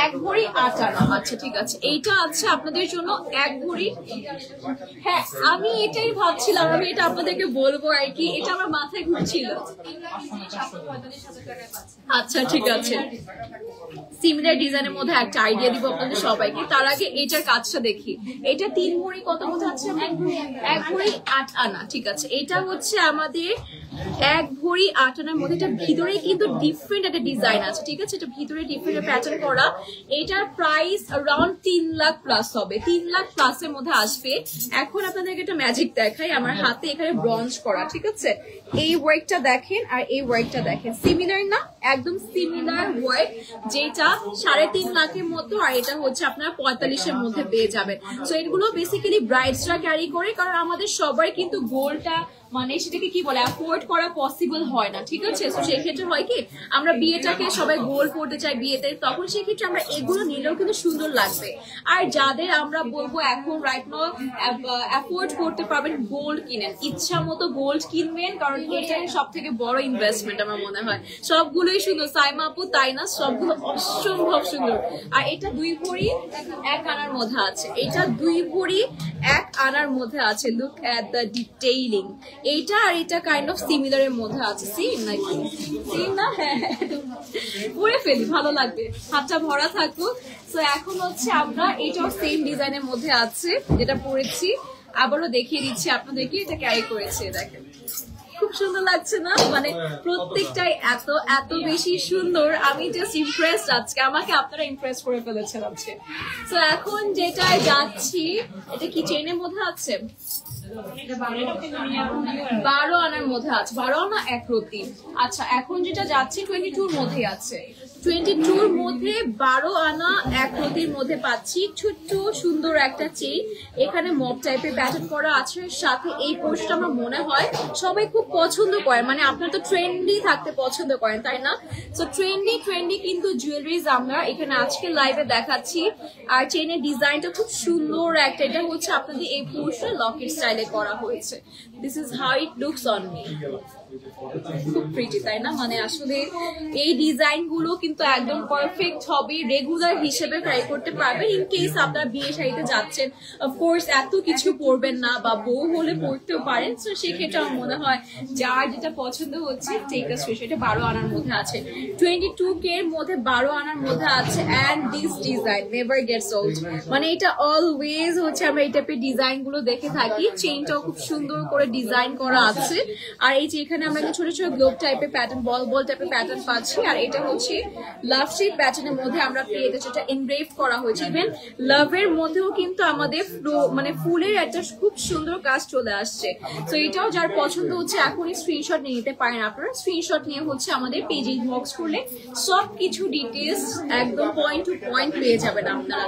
1 ভরি 8 আনা। আচ্ছা ঠিক আছে, এইটা আছে আপনাদের জন্য 1 ভরি। হ্যাঁ আমি এটাই ভাবছিলাম, আমি এটা আপনাদেরকে বলবো আর কি, এটা আমার মাথায় ঘুরছিল। আচ্ছা ঠিক আছে, সিমিলার ডিজাইনের মধ্যে একটা আইডিয়া দিব আপনাদের সবাইকে। তার আগে এটার কাজটা দেখি। এটা 3 ভরি কত মধ্যে আছে? 1 ভরি 8 আনা, ঠিক আছে। এটা হচ্ছে আমাদের 1 ভরি 8 আনার মধ্যে। এটা ভিতরে কিন্তু ডিফারেন্ট একটা ডিজাইন আছে, ঠিক আছে? এটা ভিতরে ডিফারেন্ট প্যাটার্ন করা। এটার প্রাইস অ্যারাউন্ড 3 লাখ প্লাস হবে, 3 লাখ প্লাসের মধ্যে আসবে। এখন আপনাদেরকে একটা ম্যাজিক দেখাই, আমার হাতে এখানে ব্রঞ্জ করা, ঠিক আছে? এই ওয়ার্কটা দেখেন আর এই ওয়ার্কটা দেখেন, সিমিলার না? একদম সিমিলার ওয়ার্ক, যেটা 3.5 লাখের মতো, আর এটা হচ্ছে আপনার 45-এর মধ্যে পেয়ে যাবেন। সো এগুলো বেসিক্যালি ব্রাইডসরা ক্যারি করে, কারণ আমাদের সবার কিন্তু গোল্ডটা মানে সেটাকে কি বলে অ্যাফোর্ড করা পসিবল হয় না, ঠিক আছে? তো সেই ক্ষেত্রে হয় কি, আমরা বিয়েটাকে সবাই গোল্ড পড়তে চাই বিয়েতে, তখন সেই ক্ষেত্রে আমরা এগুলো নিলেও কিন্তু সুন্দর লাগবে। আর যাদের আমরা বলবো এখন রাইট নাও অ্যাফোর্ড করতে পারবেন, গোল্ড কিনেন, ইচ্ছা মতো গোল্ড কিনবেন, কারণ এটাই সব থেকে বড় ইনভেস্টমেন্ট আমার মনে হয়। সবগুলোই সুন্দর, সাইমা আপু তাই না? সবগুলো অসম্ভব সুন্দর। আর এটা 2 ভরি 1 আনার মধ্যে আছে, এটা 2 ভরি 1 আনার মধ্যে আছে। Look at the detailing. এইটা আর এটা কাইন্ড অফ সিমিলারের মধ্যে আছে, সেম নাকি? সেম না? হ্যাঁ, পরে ফেলি, ভালো লাগবে, হাতটা ভরা থাকুক। তো এখন হচ্ছে আমরা এটাও সেম ডিজাইনের মধ্যে আছে, যেটা পরেছি। আবারও দেখিয়ে দিচ্ছি আপনাদেরকে, এটা ক্যারি করেছে, দেখেন খুব সুন্দর লাগছে না? মানে প্রত্যেকটাই এত এত বেশি সুন্দর, আমি জাস্ট ইমপ্রেসড আজকে, আমাকে আপনারা ইমপ্রেস করে ফেলেছেন আজকে। তো এখন যেটা যাচ্ছি, এটা কি চেইনের মধ্যে আছে? 12 আনার মধ্যে আছে, 12 আনা 1 রতি। আচ্ছা, এখন যেটা যাচ্ছে 22-র মধ্যে আছে, 22-র মধ্যে 12 আনা 1 রতির মধ্যে পাচ্ছি। ছোট্ট সুন্দর একটা চেইন, এখানে মপ টাইপের প্যাটার্ন করা আছে, সাথে এই পোর্শনটা আমার মনে হয় সবাই খুব পছন্দ করে, মানে আপনারা তো ট্রেন্ডি থাকতে পছন্দ করেন তাই না? তো ট্রেন্ডি কিন্তু জুয়েলারিজ আমরা এখানে আজকে লাইভে দেখাচ্ছি। আর চেইনের ডিজাইনটা খুব সুন্দর একটা, এটা হচ্ছে আপনাদের এই পোর্শন লকেট স্টাইলে করা হয়েছে। This is how it looks on me. খুব প্রিটি তাই না? মানে আসলে এই ডিজাইন গুলো কিন্তু একদম পারফেক্ট হবে, রেগুলার হিসেবে ট্রাই করতে পারবেন। ইন কেস আপনারা বিয়ে শাড়িতে যাচ্ছেন, অফকোর্স এত কিছু পরবেন না, বা বউ হলে পরতেও পারেন। তো সেক্ষেত্রে আমার মনে হয় যার যেটা পছন্দ হচ্ছে টেক আ স্পেশাল। এটা 12 আনার মধ্যে আছে, 22K এর মধ্যে 12 আনার মধ্যে আছে। And this design never gets old, মানে এটা অলওয়েজ হচ্ছে আমরা এই টাইপের ডিজাইন গুলো দেখে থাকি। চেইনটাও খুব সুন্দর করে ডিজাইন করা আছে। আর এই যে এখানে আমরা ছোট ছোট গ্লোব টাইপের প্যাটার্ন, বল টাইপের প্যাটার্ন পাচ্ছি। আর এটা হচ্ছে লাভ শেপ প্যাটার্নের মধ্যে আমরা পেয়ে যাচ্ছি, এটা এনগ্রেভ করা হয়েছে। ইভেন লাভের মধ্যেও কিন্তু আমাদের মানে ফুলের একটা খুব সুন্দর কাজ চলে আসছে। তো এটাও যার পছন্দ হচ্ছে এখনই স্ক্রিনশট নিয়ে নিতে পারেন আপনারা। স্ক্রিনশট নিয়ে হচ্ছে আমাদের পেজে ইনবক্স করলে সবকিছু ডিটেলস একদম পয়েন্ট টু পয়েন্ট পেয়ে যাবেন আপনারা।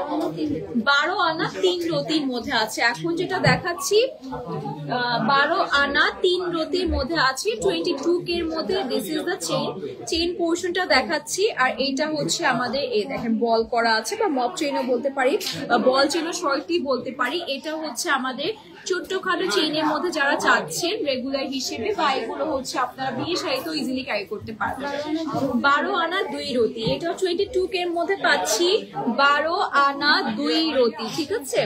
12 আনা 3 রতির মধ্যে আছে। এখন যেটা দেখাচ্ছি 12 আনা 3 রতির মধ্যে আছে, 22K এর মধ্যে। দিস ইজ দ্য চেইন পোর্শনটা দেখাচ্ছি। আর এইটা হচ্ছে আমাদের এই দেখেন বল করা আছে, বা মপ চেইনও বলতে পারি, বল চেইনও শর্টই বলতে পারি। এটা হচ্ছে আমাদের ছোট্টখাটো চেইনের মধ্যে যারা চাচ্ছেন রেগুলার হিসেবে, বা এগুলো হচ্ছে আপনারা বিয়ে শাড়িতেও ইজিলি ক্যারি করতে পারবেন। 12 আনা 2 রতি, এটাও 22K এর মধ্যে পাচ্ছি। 12 আনা 2 রতি, ঠিক আছে?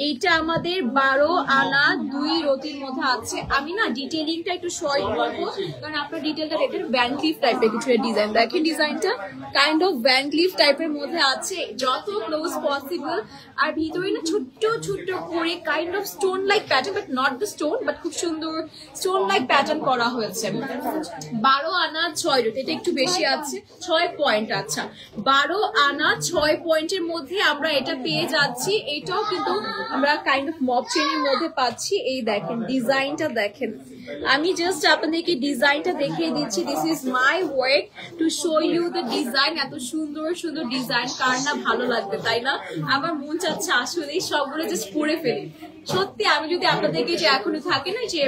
এইটা আমাদের 12 আনা 2 রতির মধ্যে আছে। আমি না ডিটেইলিংটা একটু শর্ট বলবো, কারণ আপনার ডিটেইলটা দেখেন ভ্যান ক্লিফ টাইপের কিছু ডিজাইন, দেখেন ডিজাইনটা কাইন্ড অফ ভ্যান ক্লিফ টাইপের মধ্যে আছে, যত ক্লোজ পসিবল। আর ভিতরে না ছোট্ট ছোট্ট করে kind of stone like pattern, but not the stone, but খুব সুন্দর স্টোন লাইক প্যাটার্ন করা হয়েছে। 12 আনা 6 রতি, এটা একটু বেশি আছে, 6 পয়েন্ট। আচ্ছা, 12 আনা 6 পয়েন্টের মধ্যে আমরা এটা পেয়ে যাচ্ছি। এটাও কিন্তু আমরা কাইন্ড অফ মপ চেইনের মধ্যে পাচ্ছি। এই দেখেন ডিজাইনটা দেখেন, আমি জাস্ট আপনাদেরকে ডিজাইনটা দেখিয়ে দিচ্ছি। This is my work to show you the design. এত সুন্দর সুন্দর ডিজাইন কার না ভালো লাগবে তাই না? আমার মন চাচ্ছে আসলে সবগুলো জাস্ট পরে ফেলি। সত্যি আমি যদি আপনাদেরকে যে এখনো থাকে না যে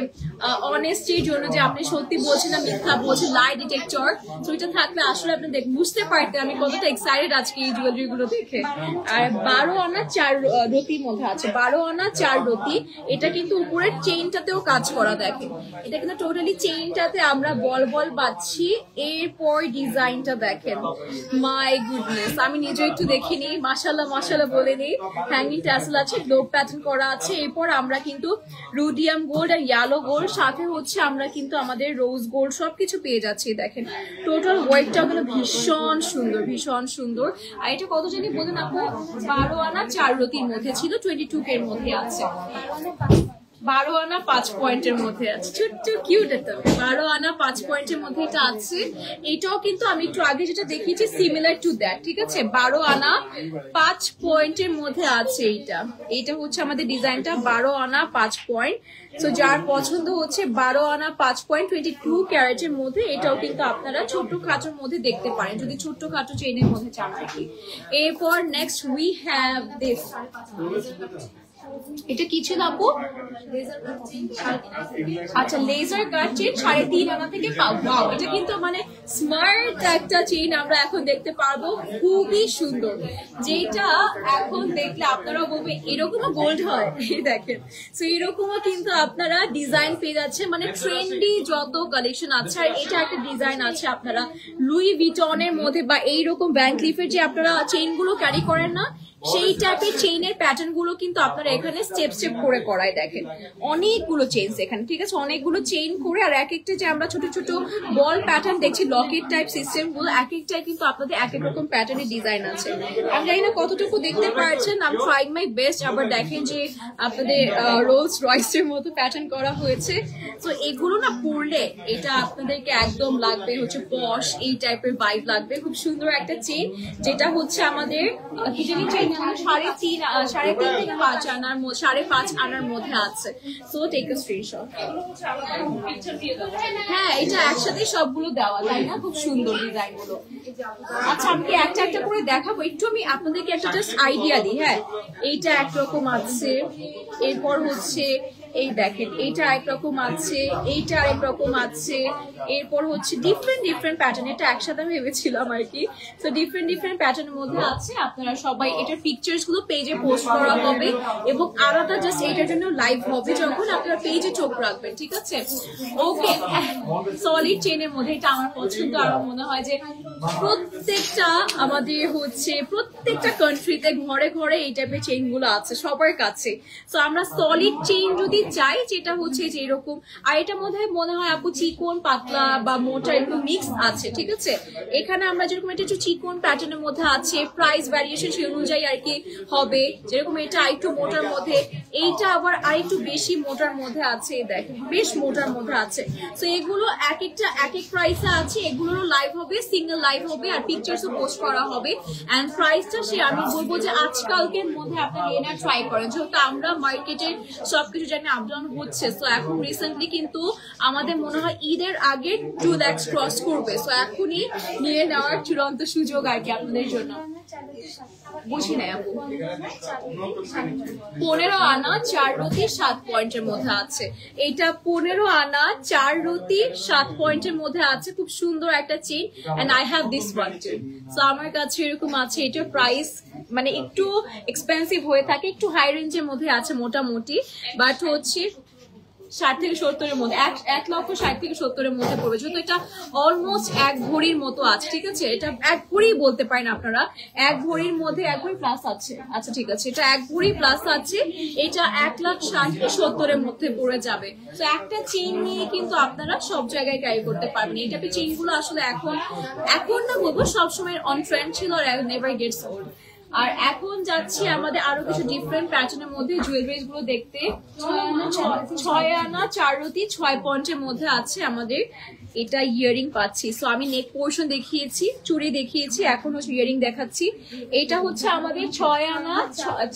অনেস্টির জন্য যে আপনি সত্যি বলছেন না মিথ্যা বলছেন, লাই ডিটেক্টর, তো এটা থাকলে আসলে আপনি বুঝতে পারতেন আমি কতটা এক্সাইটেড আজকে এই জুয়েলারি গুলো দেখে। আর 12 আনা 4 রতির মধ্যে আছে, 12 আনা 4 রতি। এটা কিন্তু উপরের চেইনটাতেও কাজ করা, দেখেন এটা কিন্তু টোটালি চেইনটাতে আমরা বল বল পাচ্ছি। এরপর ডিজাইনটা দেখেন, মাই গুডনেস, আমি নিজে একটু দেখিনি, মাশাআল্লাহ মাশাআল্লাহ বলে নিই। হ্যাঙ্গিং ট্যাসেল আছে, গ্লোব প্যাটার্ন করা আছে। এরপর আমরা কিন্তু রুডিয়াম গোল্ড আর ইয়েলো গোল্ড, সাথে হচ্ছে আমরা কিন্তু আমাদের রোজ গোল্ড সবকিছু পেয়ে যাচ্ছি। দেখেন টোটাল ওয়ার্কটা কিন্তু ভীষণ সুন্দর, ভীষণ সুন্দর। আর এটা কত জানি বলেন আপু? 12 আনা 4 রতির মধ্যে ছিল, 22K এর মধ্যে আছে। 12 আনা 5 পয়েন্টের মধ্যে আছে, ছোট্ট কিউট একটা 12 আনা 5 পয়েন্টের মধ্যে এটা আছে। এটাও কিন্তু আমি একটু আগে যেটা দেখিয়েছি সিমিলার টু দ্যাট, ঠিক আছে? 12 আনা 5 পয়েন্টের মধ্যে আছে এটা হচ্ছে আমাদের ডিজাইনটা 12 আনা 5 পয়েন্ট। তো যার পছন্দ হচ্ছে 12 আনা 5 পয়েন্ট 22 ক্যারেটের মধ্যে, এটাও কিন্তু আপনারা ছোট্ট খাটোর মধ্যে দেখতে পারেন যদি ছোট্ট খাটো চেইনের মধ্যে চান আর কি। এরপর নেক্সট উই হ্যাভ দিস, এটা কি ছিল আপু? আচ্ছা লেজার কাট চেইন 3.5 আনা থেকে পাও। এটা কিন্তু মানে স্মার্ট একটা চেইন আমরা এখন দেখতে পারবো, খুবই সুন্দর, যেটা এখন দেখলে আপনারা বলবেন এরকমও গোল্ড হয়, এই দেখেন। তো এরকমও কিন্তু আপনারা ডিজাইন পেয়ে যাচ্ছে, মানে ট্রেন্ডি যত কালেকশন আছে। আর এটা একটা ডিজাইন আছে আপনারা লুই ভিটনের মধ্যে বা এইরকম ভ্যান ক্লিফের যে আপনারা চেইন গুলো ক্যারি করেন না, সেই টাইপের চেইনের প্যাটার্ন গুলো কিন্তু আপনারা এখানে স্টেপ স্টেপ করে করায়। দেখেন অনেকগুলো চেইন এখানে, ঠিক আছে? অনেকগুলো চেইন করে, আর এক একটা যে আমরা ছোট ছোট বল প্যাটার্ন দেখছি লকেট টাইপ সিস্টেম গুলো, এক একটাই কিন্তু আপনাদের এক এক রকম প্যাটার্নের ডিজাইন আছে। আমি জানি না কতটুকু দেখতে পারছেন, আমি ট্রাইং মাই বেস্ট। আবার দেখেন যে আপনাদের রোলস রয়েসের মতো প্যাটার্ন করা হয়েছে। তো এগুলো না পরলে এটা আপনাদেরকে একদম লাগবে হচ্ছে পশ, এই টাইপের ভাইব লাগবে। খুব সুন্দর একটা চেইন, যেটা হচ্ছে আমাদের কি জানি চেইন 3.5 থেকে 5 আনার 5.5 আনার মধ্যে আছে। So take a screenshot. হ্যাঁ এটা একসাথে সবগুলো দেওয়া, তাই না? খুব সুন্দর ডিজাইন গুলো। আচ্ছা আমি কি একটা একটা করে দেখাবো, একটু আমি আপনাদেরকে একটা জাস্ট আইডিয়া দিই। হ্যাঁ এইটা একরকম আছে, এরপর হচ্ছে এই দেখেন এইটা একরকম আছে, এইটা আরেক রকম আছে, এরপর হচ্ছে ডিফারেন্ট প্যাটার্ন। এটা একসাথে আমি ভেবেছিলাম আর কি। তো ডিফারেন্ট প্যাটার্নের মধ্যে আছে। আপনারা সবাই এটার পিকচার্স গুলো পেজে পোস্ট করা হবে এবং আলাদা জাস্ট এটার জন্য লাইভ হবে যখন আপনারা পেজে চোখ রাখবেন, ঠিক আছে? ওকে, সলিড চেইনের মধ্যে এটা আমার পছন্দ। আমার মনে হয় যে প্রত্যেকটা আমাদের হচ্ছে প্রত্যেকটা কান্ট্রিতে ঘরে ঘরে এই টাইপের চেইন গুলো আছে সবার কাছে। তো আমরা সলিড চেইন যদি চাই, যেটা হচ্ছে যে এরকম, আর এটার মধ্যে মনে হয় আপু চিকন পাতলা বা মোটা এরকম মিক্স আছে, ঠিক আছে? এখানে আমরা যেরকম এটা একটু চিকন প্যাটার্নের মধ্যে আছে, প্রাইস ভ্যারিয়েশন সেই অনুযায়ী আর কি হবে। যেরকম এটা আরেকটু মোটার মধ্যে, এইটা আবার আরেকটু বেশি মোটার মধ্যে আছে, দেখেন বেশ মোটার মধ্যে আছে। তো এগুলো এক একটা এক এক প্রাইসে আছে। এগুলোরও লাইভ হবে, সিঙ্গেল লাইভ হবে, আর পিকচার্সও পোস্ট করা হবে। এন্ড প্রাইসটা সে আমি বলবো যে আজকালকের মধ্যে আপনারা এনার ট্রাই করেন, যেহেতু আমরা মার্কেটে সবকিছু জানি আপ ডাউন হচ্ছে। তো এখন রিসেন্টলি কিন্তু আমাদের মনে হয় ঈদের আগে 2 লাখ ক্রস করবে। তো এখনই নিয়ে নেওয়ার চূড়ান্ত সুযোগ আর কি আপনাদের জন্য। বুঝি নাই আপু, 15 আনা 4 রতি 7 পয়েন্টের মধ্যে আছে। এটা 15 আনা 4 রতি 7 পয়েন্টের মধ্যে আছে। খুব সুন্দর একটা chain, and I have this one too. So আমার কাছে এরকম আছে। এটার প্রাইস মানে একটু এক্সপেন্সিভ হয়ে থাকে, একটু হাই রেঞ্জের মধ্যে আছে মোটামুটি, বাট হচ্ছে 60 থেকে 70-এর মধ্যে, 1,60,000 থেকে 70-এর মধ্যে পড়বে। যেহেতু এটা অলমোস্ট 1 ভরির মতো আছে, ঠিক আছে? এটা 1 ভরি বলতে পারেন আপনারা, 1 ভরির মধ্যে 1 ভরি প্লাস আছে। আচ্ছা ঠিক আছে, এটা 1 ভরি প্লাস আছে। এটা 1,60,000 থেকে 70-এর মধ্যে পড়ে যাবে। তো একটা চেইন নিয়ে কিন্তু আপনারা সব জায়গায় ক্যারি করতে পারবেন। এই টাইপের চেইন গুলো আসলে এখন না বলবো, সবসময় অন ট্রেন্ড ছিল, আর নেভার গেটস ওল্ড। আর এখন যাচ্ছি আমাদের আরো কিছু ডিফারেন্ট প্যাটার্নের মধ্যে জুয়েলারিজ গুলো দেখতে। 6 আনা 4 রতি 6 পয়েন্টের মধ্যে আছে আমাদের। এটা ইয়ারিং পাচ্ছি। সো আমি নেক পোর্শন দেখিয়েছি, চুড়ি দেখিয়েছি, এখন হচ্ছে ইয়ারিং দেখাচ্ছি। এটা হচ্ছে আমাদের 6 আনা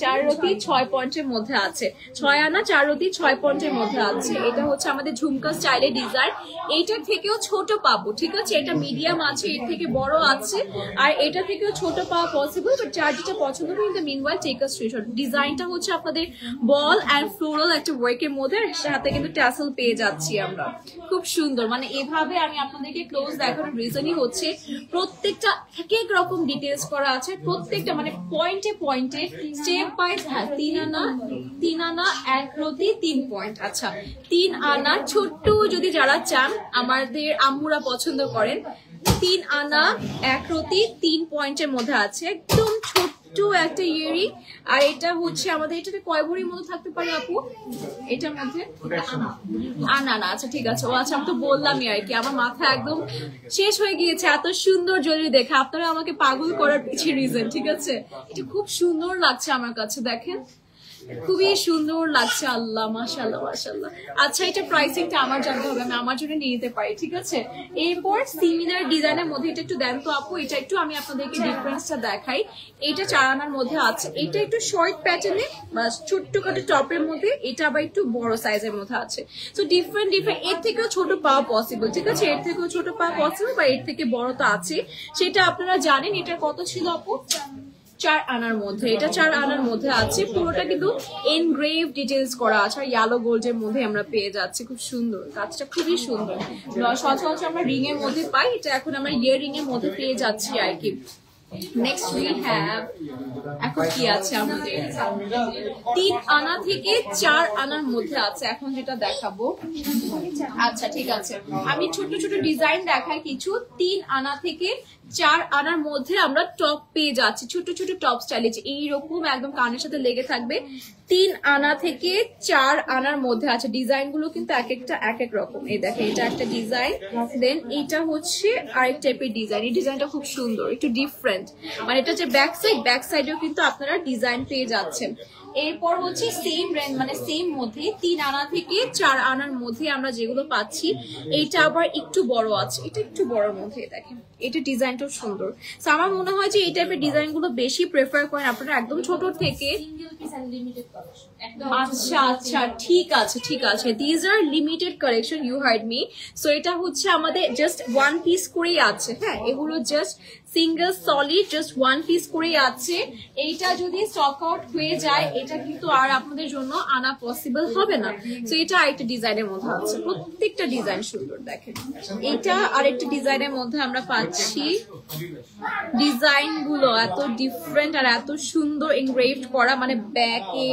4 রতি 6 পয়েন্টের মধ্যে আছে। 6 আনা 4 রতি 6 পয়েন্টের মধ্যে আছে। এটা হচ্ছে আমাদের ঝুমকা স্টাইলের ডিজাইন। এইটার থেকেও ছোট পাবো, ঠিক আছে? এটা মিডিয়াম আছে, এর থেকে বড় আছে, আর এটা থেকেও ছোট পাওয়া পসিবল। বাট যার যেটা পছন্দ হবে, কিন্তু মিনওয়াইল টেক আ স্ক্রিনশট। ডিজাইনটা হচ্ছে আপনাদের বল অ্যান্ড ফ্লোরাল একটা ওয়ার্কের মধ্যে, আর সাথে কিন্তু ট্যাসেল পেয়ে যাচ্ছি আমরা। খুব সুন্দর, মানে এভাবে আমি আপনাদেরকে ক্লোজ দেখানোর রিজনই হচ্ছে প্রত্যেকটা এক এক রকম ডিটেলস করা আছে, প্রত্যেকটা মানে পয়েন্টে পয়েন্টে স্টেপ বাই। 3 আনা 1 রতি 3 পয়েন্ট। আচ্ছা 3 আনা ছোট্ট যদি যারা চান, আমাদের আম্মুরা পছন্দ করেন, 3 আনা 1 রতি 3 পয়েন্টের মধ্যে আছে। একদম ছোট্ট একটা ইয়ারিং। আর এটা হচ্ছে আমাদের, এটাতে কয় ভরির মতো থাকতে পারে আপু এটার মধ্যে? আনা না, আচ্ছা ঠিক আছে। ও আচ্ছা, আমি তো বললামই আর কি, আমার মাথা একদম শেষ হয়ে গিয়েছে এত সুন্দর জুয়েলারি দেখে। আপনারা আমাকে পাগল করার পিছিয়ে রিজন, ঠিক আছে? এটা খুব সুন্দর লাগছে আমার কাছে। দেখেন খুবই সুন্দর লাগছে, আল্লাহ মাশাআল্লাহ মাশাআল্লাহ। আচ্ছা, এটা প্রাইসিংটা আমার জানতে হবে, আমি আমার জন্য নিয়ে নিতে পারি, ঠিক আছে? এরপর সিমিলার ডিজাইনের মধ্যে এটা একটু দেন তো আপু, এটা একটু আমি আপনাদেরকে ডিফারেন্সটা দেখাই। এটা 4 আনার মধ্যে আছে, এটা একটু শর্ট প্যাটার্নে বা ছোট্টখাটো টপের মধ্যে, এটা আবার একটু বড় সাইজের মধ্যে আছে। তো ডিফারেন্ট এর থেকেও ছোট পাওয়া পসিবল, ঠিক আছে? এর থেকেও ছোট পাওয়া পসিবল বা এর থেকে বড় তো আছে, সেটা আপনারা জানেন। এটা কত ছিল আপু? 4 আনার মধ্যে। এটা 4 আনার মধ্যে আছে, পুরোটা কিন্তু এনগ্রেভ ডিটেলস করা আছে, আর ইয়েলো গোল্ডের মধ্যে আমরা পেয়ে যাচ্ছি। খুব সুন্দর, কাজটা খুবই সুন্দর। সচরাচর আমরা রিং এর মধ্যে পাই, এটা এখন আমরা ইয়াররিং এর মধ্যে পেয়ে যাচ্ছি আর কি। নেক্সট উই হ্যাভ, এখন কি আছে আমাদের? 3 আনা থেকে 4 আনার মধ্যে আছে এখন যেটা দেখাবো। আচ্ছা ঠিক আছে, আমি ছোট ছোট ডিজাইন দেখাই কিছু। 3 আনা থেকে 4 আনার মধ্যে আমরা টপ পেয়ে যাচ্ছি, ছোট ছোট টপ স্টাইলে এইরকম একদম কানের সাথে লেগে থাকবে। 3 আনা থেকে 4 আনার মধ্যে আছে। ডিজাইন গুলো কিন্তু এক একটা এক এক রকম। এই দেখে, এটা একটা ডিজাইন, দেন এটা হচ্ছে আরেক টাইপের ডিজাইন। এই ডিজাইনটা খুব সুন্দর, একটু ডিফারেন্ট, মানে এটা যে ব্যাক সাইডেও কিন্তু আপনারা ডিজাইন পেয়ে যাচ্ছেন। এরপর হচ্ছে সেম রেঞ্জ, মানে সেম মধ্যে 3 আনা থেকে 4 আনার মধ্যে আমরা যেগুলো পাচ্ছি, এইটা আবার একটু বড় আছে, এটা একটু বড়র মধ্যে। দেখেন, এটা ডিজাইনটাও সুন্দর। তো আমার মনে হয় যে এই টাইপের ডিজাইন গুলো বেশি প্রেফার করেন আপনারা একদম ছোট থেকে। আচ্ছা আচ্ছা, ঠিক আছে ঠিক আছে, these are limited collection, you heard me. So এটা হচ্ছে আমাদের জাস্ট 1 পিস করেই আছে, হ্যাঁ, এগুলো just single solid just 1 piece করেই আছে। এইটা যদি স্টক আউট হয়ে যায়, এটা কিন্তু আর আপনাদের জন্য আনা পসিবল হবে না। তো এটা আরেকটা ডিজাইনের মধ্যে আছে, প্রত্যেকটা ডিজাইন সুন্দর। দেখেন, এটা আরেকটা ডিজাইনের মধ্যে আমরা পাচ্ছি। ডিজাইন গুলো এত ডিফারেন্ট আর এত সুন্দর এনগ্রেভড করা, মানে ব্যাকে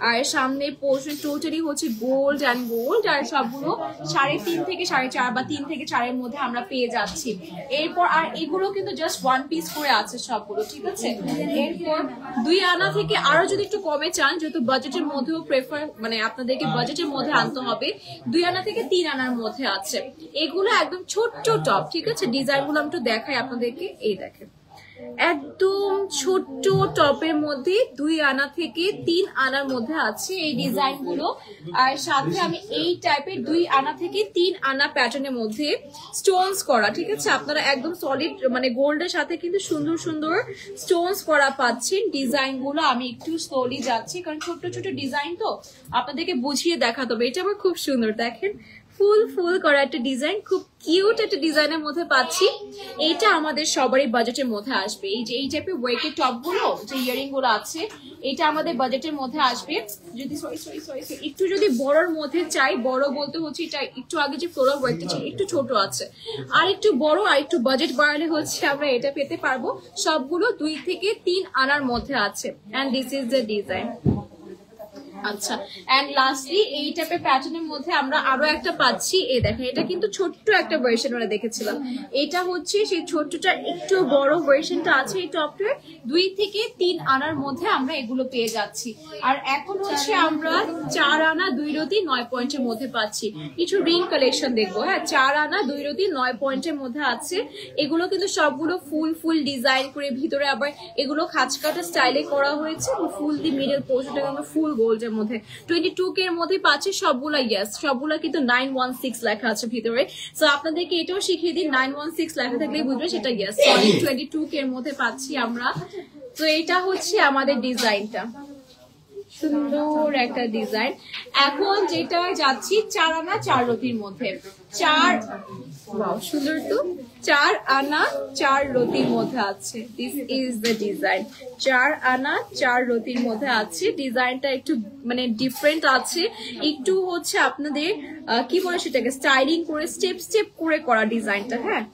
আর সামনের পোর্শন টোটালি হচ্ছে গোল্ড অ্যান্ড গোল্ড, আর সবগুলো 3.5 থেকে 4.5 বা 3 থেকে 4 এর মধ্যে আমরা পেয়ে যাচ্ছি। এরপর আর এগুলো কিন্তু জাস্ট 1 পিস করে আছে সবগুলো, ঠিক আছে? এরপর 2 আনা থেকে আরো যদি একটু কমে চান, যেহেতু বাজেটের মধ্যেও প্রেফার, মানে আপনাদেরকে বাজেটের মধ্যে আনতে হবে, 2 আনা থেকে 3 আনার মধ্যে আছে। এগুলো একদম ছোট্ট টপ, ঠিক আছে? ডিজাইন গুলো আমি একটু দেখাই আপনাদেরকে। এই দেখেন, একদম ছোট্ট টপের মধ্যে 2 আনা থেকে 3 আনার মধ্যে আছে এই ডিজাইন গুলো। আর সাথে আমি এই টাইপের 2 আনা থেকে 3 আনা প্যাটার্নের মধ্যে স্টোনস করা, ঠিক আছে? আপনারা একদম সলিড, মানে গোল্ডের সাথে কিন্তু সুন্দর সুন্দর স্টোনস করা পাচ্ছেন। ডিজাইন গুলো আমি একটু স্লোলি যাচ্ছি, কারণ ছোট ছোট ডিজাইন তো আপনাদেরকে বুঝিয়ে দেখাতে হবে। এটা আবার খুব সুন্দর, দেখেন, ফুল করা একটা ডিজাইন, খুব কিউট একটা ডিজাইনের মধ্যে পাচ্ছি। এটা আমাদের সবারই বাজেটের মধ্যে আসবে। এই যে এই টাইপের ওয়েকের টপ গুলো, যে ইয়ারিং গুলো আছে, এটা আমাদের বাজেটের মধ্যে আসবে। যদি একটু যদি বড়র মধ্যে চাই, বড় বলতে হচ্ছে এটা একটু আগে যে ফ্লোরাল ওয়ার্কটা ছিল একটু ছোট আছে, আর একটু বড় আর একটু বাজেট বাড়ালে হচ্ছে আমরা এটা পেতে পারবো। সবগুলো 2 থেকে 3 আনার মধ্যে আছে। And this is the design. আচ্ছা, এন্ড লাস্টলি এই টাইপের প্যাটার্নের মধ্যে আমরা আরো একটা পাচ্ছি। এই দেখেন, এটা কিন্তু ছোট্ট একটা ভার্সন আমরা দেখেছিলাম, এটা হচ্ছে সেই ছোট্টটা একটু বড় ভার্সনটা আছে এই টপটার। 2 থেকে 3 আনার মধ্যে আমরা এগুলো পেয়ে যাচ্ছি। আর এখন হচ্ছে আমরা 4 আনা 2 রতি 9 পয়েন্টের মধ্যে পাচ্ছি। কিছু রিং কালেকশন দেখবো, হ্যাঁ। 4 আনা 2 রতি 9 পয়েন্টের মধ্যে আছে। এগুলো কিন্তু সবগুলো ফুল ডিজাইন করে, ভিতরে আবার এগুলো খাঁচকাটা স্টাইলে করা হয়েছে। ফুল দি মিডল পোর্শনটা কিন্তু ফুল গোল্ড মধ্যে 22K এর মধ্যে পাচ্ছি সবগুলা। ইয়েস, সবগুলা কিন্তু 916 লেখা আছে ভিতরে। সো আপনাদেরকে এটাও শিখিয়ে দিই, 916 লেখা থাকলেই বুঝবে সেটা ইয়েস, সলিড 22K এর মধ্যে পাচ্ছি আমরা। তো এটা হচ্ছে আমাদের ডিজাইনটা, সুন্দর একটা ডিজাইন। এখন যেটা যাচ্ছি 4 আনা 4 রতির মধ্যে, 4 সুন্দর তো, 4 আনা 4 রতির মধ্যে আছে। দিস ইজ দ্য ডিজাইন, 4 আনা 4 রতির মধ্যে আছে। ডিজাইনটা একটু মানে ডিফারেন্ট আছে, একটু হচ্ছে আপনাদের কি বলে সেটাকে স্টাইলিং করে স্টেপ করে করা ডিজাইনটা, হ্যাঁ।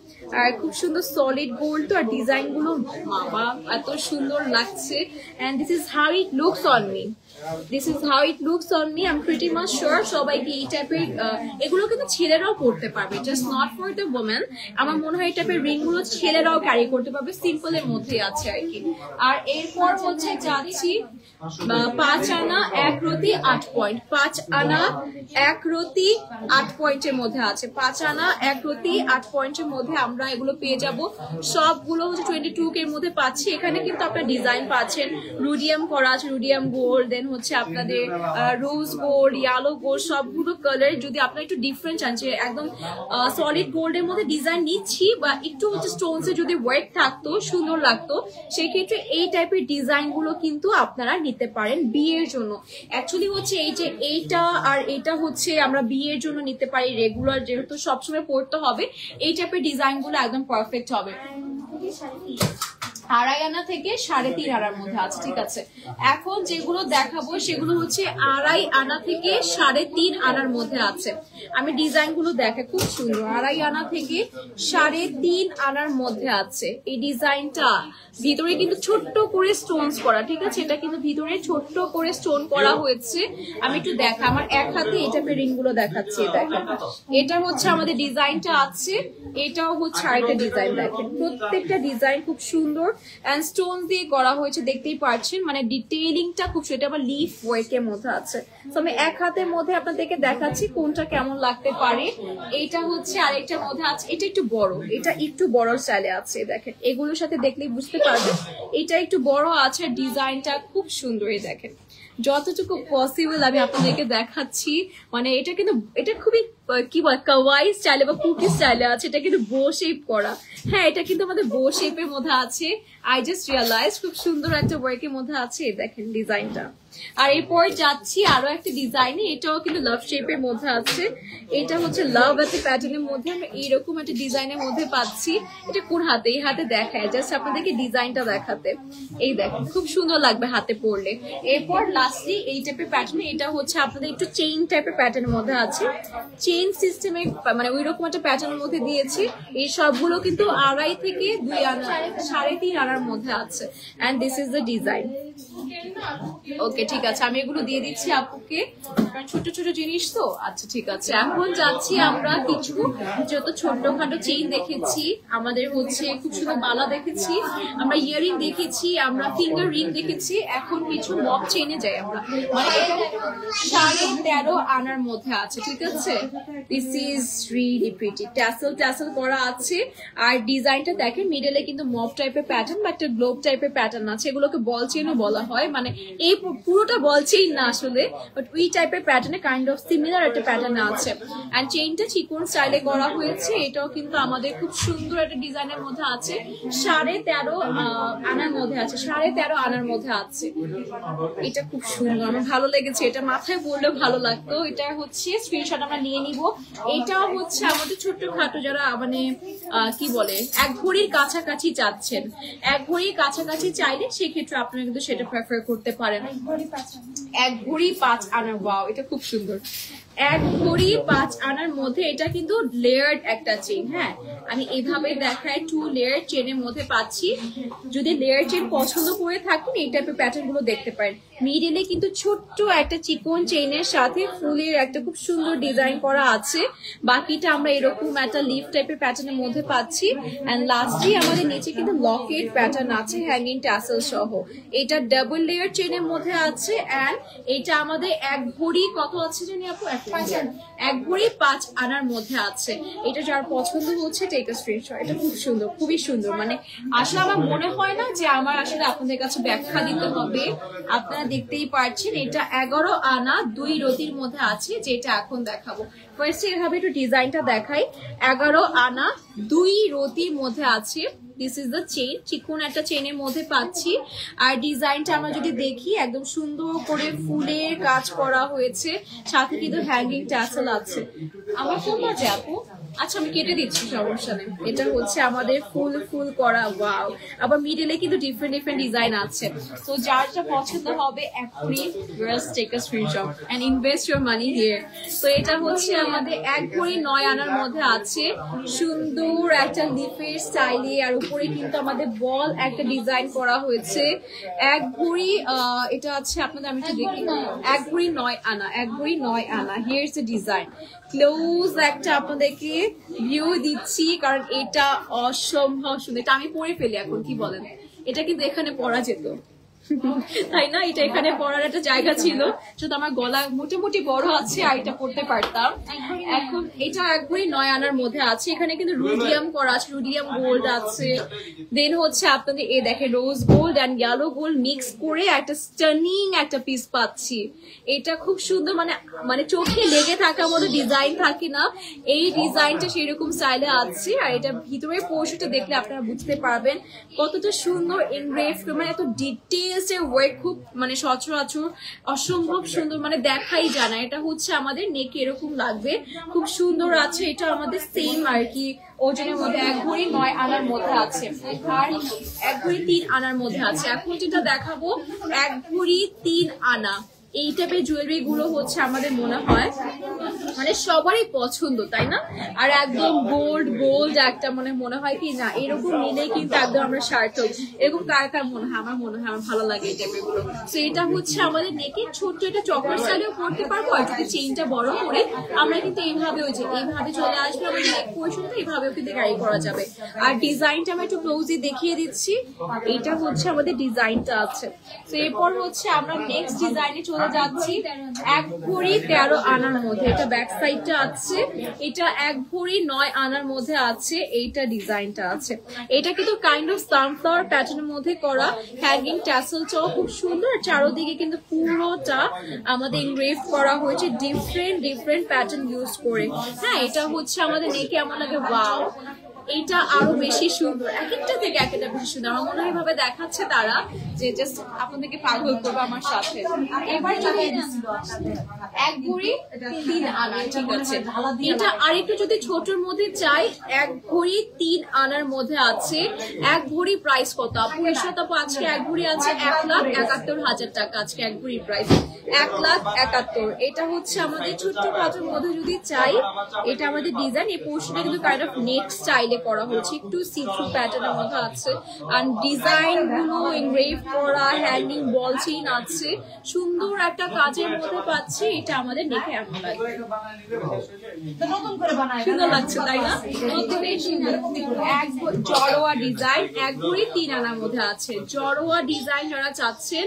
আর খুব সুন্দর সলিড গোল্ড তো, আর ডিজাইন গুলো বাবা এত সুন্দর লাগছে। And this is how it looks on me, this is how it looks on me. I am pretty much sure সবাইকে এই টাইপের এগুলো কিন্তু ছেলেরাও পড়তে পারবে, just not for the women. আমার মনে হয় এই টাইপের রিং গুলো ছেলেরাও ক্যারি করতে পারবে, সিম্পল এর মধ্যে আছে আর কি। আর এরপর হচ্ছে যাচ্ছি 5 আনা 1 রতি 8 পয়েন্ট, 5 আনা 1 রতি 8 পয়েন্টের মধ্যে আছে। 5 আনা 1 রতি 8 পয়েন্টের মধ্যে আমরা আমরা এগুলো পেয়ে যাব। সবগুলো হচ্ছে 22K এর মধ্যে পাচ্ছি। এখানে কিন্তু আপনার ডিজাইন পাচ্ছেন, রুডিয়াম করা আছে, রুডিয়াম গোল্ড, দেন হচ্ছে আপনাদের রোজ গোল্ড, ইয়েলো গোল্ড, সবগুলো কালার। যদি আপনার একটু ডিফারেন্ট চান যে একদম সলিড গোল্ডের মধ্যে ডিজাইন নিচ্ছি বা একটু হচ্ছে স্টোনসে যদি ওয়ার্ক থাকতো, সুন্দর লাগতো, সেই ক্ষেত্রে এই টাইপের ডিজাইন গুলো কিন্তু আপনারা নিতে পারেন বিয়ের জন্য। অ্যাকচুয়ালি হচ্ছে এই যে এইটা আর এটা হচ্ছে আমরা বিয়ের জন্য নিতে পারি, রেগুলার যেহেতু সবসময় পড়তে হবে, এই টাইপের ডিজাইন গুলো একদম পারফেক্ট হবে। 2.5 আনা থেকে 3.5 আনার মধ্যে আছে, ঠিক আছে। এখন যেগুলো দেখাবো সেগুলো হচ্ছে 2.5 আনা থেকে 3.5 আনার মধ্যে আছে। আমি ডিজাইন গুলো দেখে খুব সুন্দর, 2.5 আনা থেকে 3.5 আনার মধ্যে আছে। এই ডিজাইনটা ভিতরে কিন্তু ছোট্ট করে স্টোনস করা, ঠিক আছে, এটা কিন্তু ভিতরে ছোট্ট করে স্টোন করা হয়েছে। আমি একটু দেখা, আমার এক হাতে এটা রিং গুলো দেখাচ্ছি, দেখেন এটা হচ্ছে আমাদের ডিজাইনটা আছে, এটাও হচ্ছে আরেকটা ডিজাইন। দেখেন প্রত্যেকটা ডিজাইন খুব সুন্দর এন্ড স্টোন দিয়ে করা হয়েছে, দেখতেই পাচ্ছেন, মানে ডিটেইলিংটা খুব, সেটা আবার লিফ ওয়ার্কের মধ্যে আছে। তো আমি এক হাতের মধ্যে আপনাদেরকে দেখাচ্ছি কোনটা কেমন লাগতে পারে। এইটা হচ্ছে আরেকটার মধ্যে আছে, এটা একটু বড়, এটা একটু বড় স্টাইলে আছে, দেখেন এগুলোর সাথে দেখলেই বুঝতে পারবেন এটা একটু বড় আছে, ডিজাইনটা খুব সুন্দর। দেখেন যতটুকু পসিবল আমি আপনাদেরকে দেখাচ্ছি, মানে এটা কিন্তু এটা খুবই কি বল কাওয়াই স্টাইলে বা কুকি স্টাইলে আছে, এটা কিন্তু বো শেপ করা। হ্যাঁ, এটা কিন্তু আমাদের বো শেপের মধ্যে আছে। আই জাস্ট রিয়ালাইজ খুব সুন্দর একটা ওয়ার্কের মধ্যে আছে, দেখেন ডিজাইনটা। আর এরপর যাচ্ছি আরো একটা ডিজাইনে, এটাও কিন্তু লাভ শেপের মধ্যে আছে। এটা হচ্ছে লাভ একটা প্যাটার্নের মধ্যে আমরা এইরকম একটা ডিজাইনের মধ্যে পাচ্ছি। এটা কোন হাতে? এই হাতে দেখায়, জাস্ট আপনাদেরকে ডিজাইনটা দেখাতে। এই দেখেন খুব সুন্দর লাগবে হাতে পরলে। এরপর লাস্টলি এই টাইপের প্যাটার্ন, এটা হচ্ছে আপনাদের একটু চেইন টাইপের প্যাটার্নের মধ্যে আছে, চেইন সিস্টেমে, মানে ওই রকম একটা প্যাটার্নের মধ্যে দিয়েছি। এই সবগুলো কিন্তু 2.5 থেকে 2 আনা 3.5 আনার মধ্যে আছে। And this is the design. Okay, ঠিক আছে, আমি এগুলো দিয়ে দিচ্ছি আপুকে, ছোট ছোট জিনিস তো। আচ্ছা ঠিক আছে, এখন যাচ্ছি আমরা কিছু যত ছোটখাটো চেইন দেখেছি, আমাদের হচ্ছে খুব সুন্দর মালা দেখেছি, আমরা ইয়ারিং দেখেছি, আমরা ফিঙ্গার রিং দেখেছি, এখন কিছু মপ চেইনে যাই আমরা। মানে এটা 13.5 আনার মধ্যে আছে, ঠিক আছে। This is really pretty, tassel করা আছে। আর ডিজাইনটা দেখেন মিডলে কিন্তু মপ টাইপের প্যাটার্ন বা একটা গ্লোব টাইপের প্যাটার্ন আছে, এগুলোকে বল চেইনও বলা হয়। মানে এই পুরোটা বল চেইন না আসলে, বাট ওই টাইপের প্যাটার্নে কাইন্ড অফ সিমিলার একটা প্যাটার্ন আছে। এন্ড চেইনটা চিকন স্টাইলে করা হয়েছে, এটাও কিন্তু আমাদের খুব সুন্দর একটা ডিজাইনের মধ্যে আছে। 13.5 আনার মধ্যে আছে, 13.5 আনার মধ্যে আছে। এটা খুব সুন্দর, আমার ভালো লেগেছে, এটা মাথায় পরলেও ভালো লাগতো। এটা হচ্ছে স্ক্রিনশট আমরা নিয়ে নিব। এটাও হচ্ছে আমাদের ছোট্ট খাটো যারা মানে কি বলে 1 ভরির কাছাকাছি চাচ্ছেন, 1 ভরির কাছাকাছি চাইলে সেক্ষেত্রে আপনারা কিন্তু সেটা প্রেফার করতে পারেন। 1 ভরি 5 আনার, ওয়াও এটা খুব সুন্দর। 1 ভরি 5 আনার মধ্যে এটা কিন্তু লেয়ার্ড একটা চেইন। হ্যাঁ, আমি এইভাবে দেখাই 2 লেয়ার চেনের মধ্যে পাচ্ছি। যদি লেয়ার চেন পছন্দ করে থাকেন এই টাইপের প্যাটার্ন গুলো দেখতে পারেন। মিডলে কিন্তু ছোট্ট একটা চিকন চেইনের সাথে ফুলের একটা খুব সুন্দর ডিজাইন করা আছে। বাকিটা আমরা এরকম একটা লিফ টাইপের প্যাটার্নের মধ্যে পাচ্ছি। এন্ড লাস্টলি আমাদের নিচে কিন্তু লকেট প্যাটার্ন আছে হ্যাঙ্গিং ট্যাসেল সহ। এটা ডাবল লেয়ার চেনের মধ্যে আছে। এন্ড এটা আমাদের 1 ভরি কত আছে জানি আপু? 1 ভরি 5 আনার মধ্যে আছে। এটা যার পছন্দ হচ্ছে টেক আ স্ক্রিনশট। এটা খুব সুন্দর, খুবই সুন্দর। মানে আসলে আমার মনে হয় না যে আমার আসলে আপনাদের কাছে ব্যাখ্যা দিতে হবে, আপনারা দেখতেই পাচ্ছেন। এটা 11 আনা 2 রতির মধ্যে আছে, যেটা এখন দেখাবো। ফার্স্টে এভাবে একটু ডিজাইনটা দেখাই। 11 আনা 2 রতির মধ্যে আছে। দিস ইজ দ্য চেইন, চিকন একটা চেইনের মধ্যে পাচ্ছি। আর ডিজাইনটা আমরা যদি দেখি একদম সুন্দর করে ফুলের কাজ করা হয়েছে, সাথে কিন্তু হ্যাঙ্গিং ট্যাসেল আছে। আমার ফোন বাজে আপু? আচ্ছা আমি কেটে দিচ্ছি, সমস্যা নেই। এটা হচ্ছে আমাদের ফুল করা, ওয়াও। আবার মিডলে কিন্তু ডিফারেন্ট ডিজাইন আছে। তো যার যা পছন্দ হবে এখনই just take a screenshot and invest your money here. তো এটা হচ্ছে আমাদের 1 ভরি 9 আনার মধ্যে আছে, সুন্দর একটা লিফের স্টাইলে। আর উপরে কিন্তু আমাদের বল একটা ডিজাইন করা হয়েছে। 1 ভরি এটা আছে আপনাদের, আমি একটু দেখি, 1 ভরি 9 আনা, 1 ভরি 9 আনা। Here is the design. Close একটা আপনাদেরকে ভিউ দিচ্ছি, কারণ এটা অসম্ভব সুন্দর। এটা আমি পরে ফেলি এখন, কি বলেন? এটা কিন্তু এখানে পরা যেত, তাই না? এটা এখানে পরার একটা জায়গা ছিল, শুধু আমার গলা মোটামুটি বড় আছে আর এটা পড়তে পারতাম। এখন এটা একবারই 9 আনার মধ্যে আছে। এখানে কিন্তু রুডিয়াম করা আছে, রুডিয়াম গোল্ড আছে, দেন হচ্ছে আপনাদের এই দেখেন rose gold and yellow gold mix করে একটা স্টানিং একটা পিস পাচ্ছি। এটা খুব সুন্দর, মানে চোখে লেগে থাকার মতো ডিজাইন থাকে না, এই ডিজাইনটা সেরকম স্টাইলে আছে। আর এটা ভিতরের পোর্শনটা দেখলে আপনারা বুঝতে পারবেন কতটা সুন্দর এনগ্রেভ, মানে এত ডিটেলস এর ওয়ার্ক, খুব মানে সচরাচর অসম্ভব সুন্দর, মানে দেখাই যায় না। এটা হচ্ছে আমাদের নেক এরকম লাগবে, খুব সুন্দর আছে। এটা আমাদের সেম আর কি ওজনের মধ্যে 1 ভরি 9 আনার মধ্যে আছে, আর 1 ভরি 3 আনার মধ্যে আছে। এখন যেটা দেখাবো 1 ভরি 3 আনা, এই টাইপের জুয়েলারি গুলো হচ্ছে আমাদের মনে হয় মানে সবারই পছন্দ, তাই না? আর একদম গোল্ড একটা মনে হয় কি না এরকম নিলেই কিন্তু একদম আমরা সার্থক। এরকম কার কার মনে হয়? আমার মনে হয়, আমার ভালো লাগে এই টাইপের গুলো। তো এটা হচ্ছে আমাদের নেকে ছোট্ট একটা চকার স্টাইলেও করতে পারবো, আর যদি চেইনটা বড় করে আমরা কিন্তু এইভাবে এইভাবে চলে আসবে আমাদের নেক পোর্শনটা, এইভাবেও কিন্তু ক্যারি করা যাবে। আর ডিজাইনটা আমি একটু ক্লোজলি দেখিয়ে দিচ্ছি, এটা হচ্ছে আমাদের ডিজাইনটা আছে। তো এরপর হচ্ছে আমরা নেক্সট ডিজাইনে চলে যাচ্ছি। 1 ভরি 13 আনার মধ্যে এটা ব্যাক সাইডটা আছে, এটা 1 ভরি 9 আনার মধ্যে আছে, এইটা ডিজাইনটা আছে। এটা কিন্তু কাইন্ড অফ সানফ্লাওয়ার প্যাটার্নের মধ্যে করা, হ্যাঙ্গিং ট্যাসেলটাও খুব সুন্দর, চারদিকে কিন্তু পুরোটা আমাদের এনগ্রেভ করা হয়েছে ডিফারেন্ট প্যাটার্ন ইউজ করে। হ্যাঁ, এটা হচ্ছে আমাদের নেকে এমন লাগে ওয়াও, এইটা আরো বেশি সুন্দর, এক একটা থেকে এক একটা বেশি সুন্দর। আমার মনে হয় ভাবে দেখাচ্ছে তারা যে জাস্ট আপনাদেরকে পাগল করবে আমার সাথে। এবার যদি 1 ভরি 3 আনা, ঠিক আছে, এটা আরেকটু যদি ছোটর মধ্যে চাই 1 ভরি 3 আনার মধ্যে আছে। 1 ভরি প্রাইস কত আপু? ঈশ্বর আপু আজকে 1 ভরি আছে 1,71,000 টাকা, আজকে 1 ভরি প্রাইস 1,71,000। এটা হচ্ছে আমাদের ছোট্ট পাত্রের মধ্যে যদি চাই, এটা আমাদের ডিজাইন, এই পোর্শনটা কিন্তু কাইন্ড অফ নেট স্টাইল করা হয়েছে, একটু সি-থ্রু প্যাটার্নের মধ্যে আছে, আর ডিজাইন গুলো এনগ্রেভ করা, হ্যাঙ্গিং বল চেইন আছে, সুন্দর একটা কাজের মধ্যে পাচ্ছি। এটা আমাদের নেকে এমন লাগবে, সুন্দর লাগছে তাই না? জড়োয়া ডিজাইন 1 ভরি 3 আনার মধ্যে আছে। জড়োয়া ডিজাইন যারা চাচ্ছেন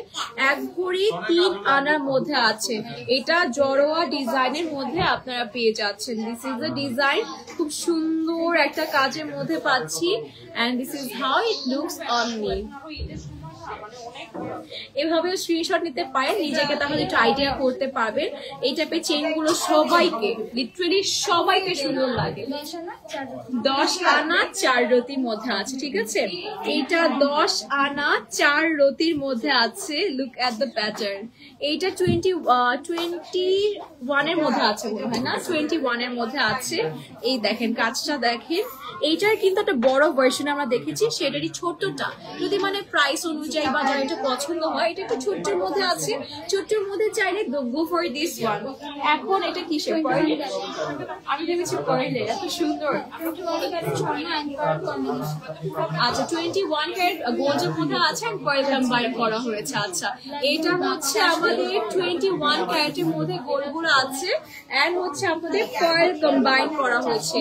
1 ভরি 3 আনার মধ্যে আছে, এটা জড়োয়া ডিজাইনের মধ্যে আপনারা পেয়ে যাচ্ছেন। দিস ইজ দ্য ডিজাইন, খুব সুন্দর একটা কাজের মধ্যে পাচ্ছি, and this is how it looks on me. এভাবে স্ক্রিনশট নিতে পারেন, নিজেকে তাহলে একটু আইডিয়া করতে পারবেন। এই টাইপের চেইন গুলো সবাইকে, লিটারালি সবাইকে সুন্দর লাগে। 10 আনা 4 রতির মধ্যে আছে, ঠিক আছে, এইটা 10 আনা 4 রতির মধ্যে আছে। লুক এট দ্য প্যাটার্ন, এইটা 21 এর মধ্যে আছে মনে হয় না, 21 এর মধ্যে আছে। এই দেখেন কাজটা দেখেন, এইটার কিন্তু একটা বড় ভার্সন আমরা দেখেছি, সেটারই ছোটটা যদি মানে প্রাইস অনুযায়ী বা যারা এটা পছন্দ হয়, এটা একটু ছোট্টর মধ্যে আছে, ছোট্টর মধ্যে চাইলে গো ফর দিস ওয়ান। এখন এটা কিসের পার্ল? আমি ভেবেছি পার্লে, এত সুন্দর। আচ্ছা 21 ক্যারেট গোল্ডের মধ্যে আছে আর পার্ল কম্বাইন করা হয়েছে। আচ্ছা এটা হচ্ছে আমাদের 21 ক্যারেটের মধ্যে গোলগুলো আছে, এন্ড হচ্ছে আমাদের পার্ল কম্বাইন করা হয়েছে।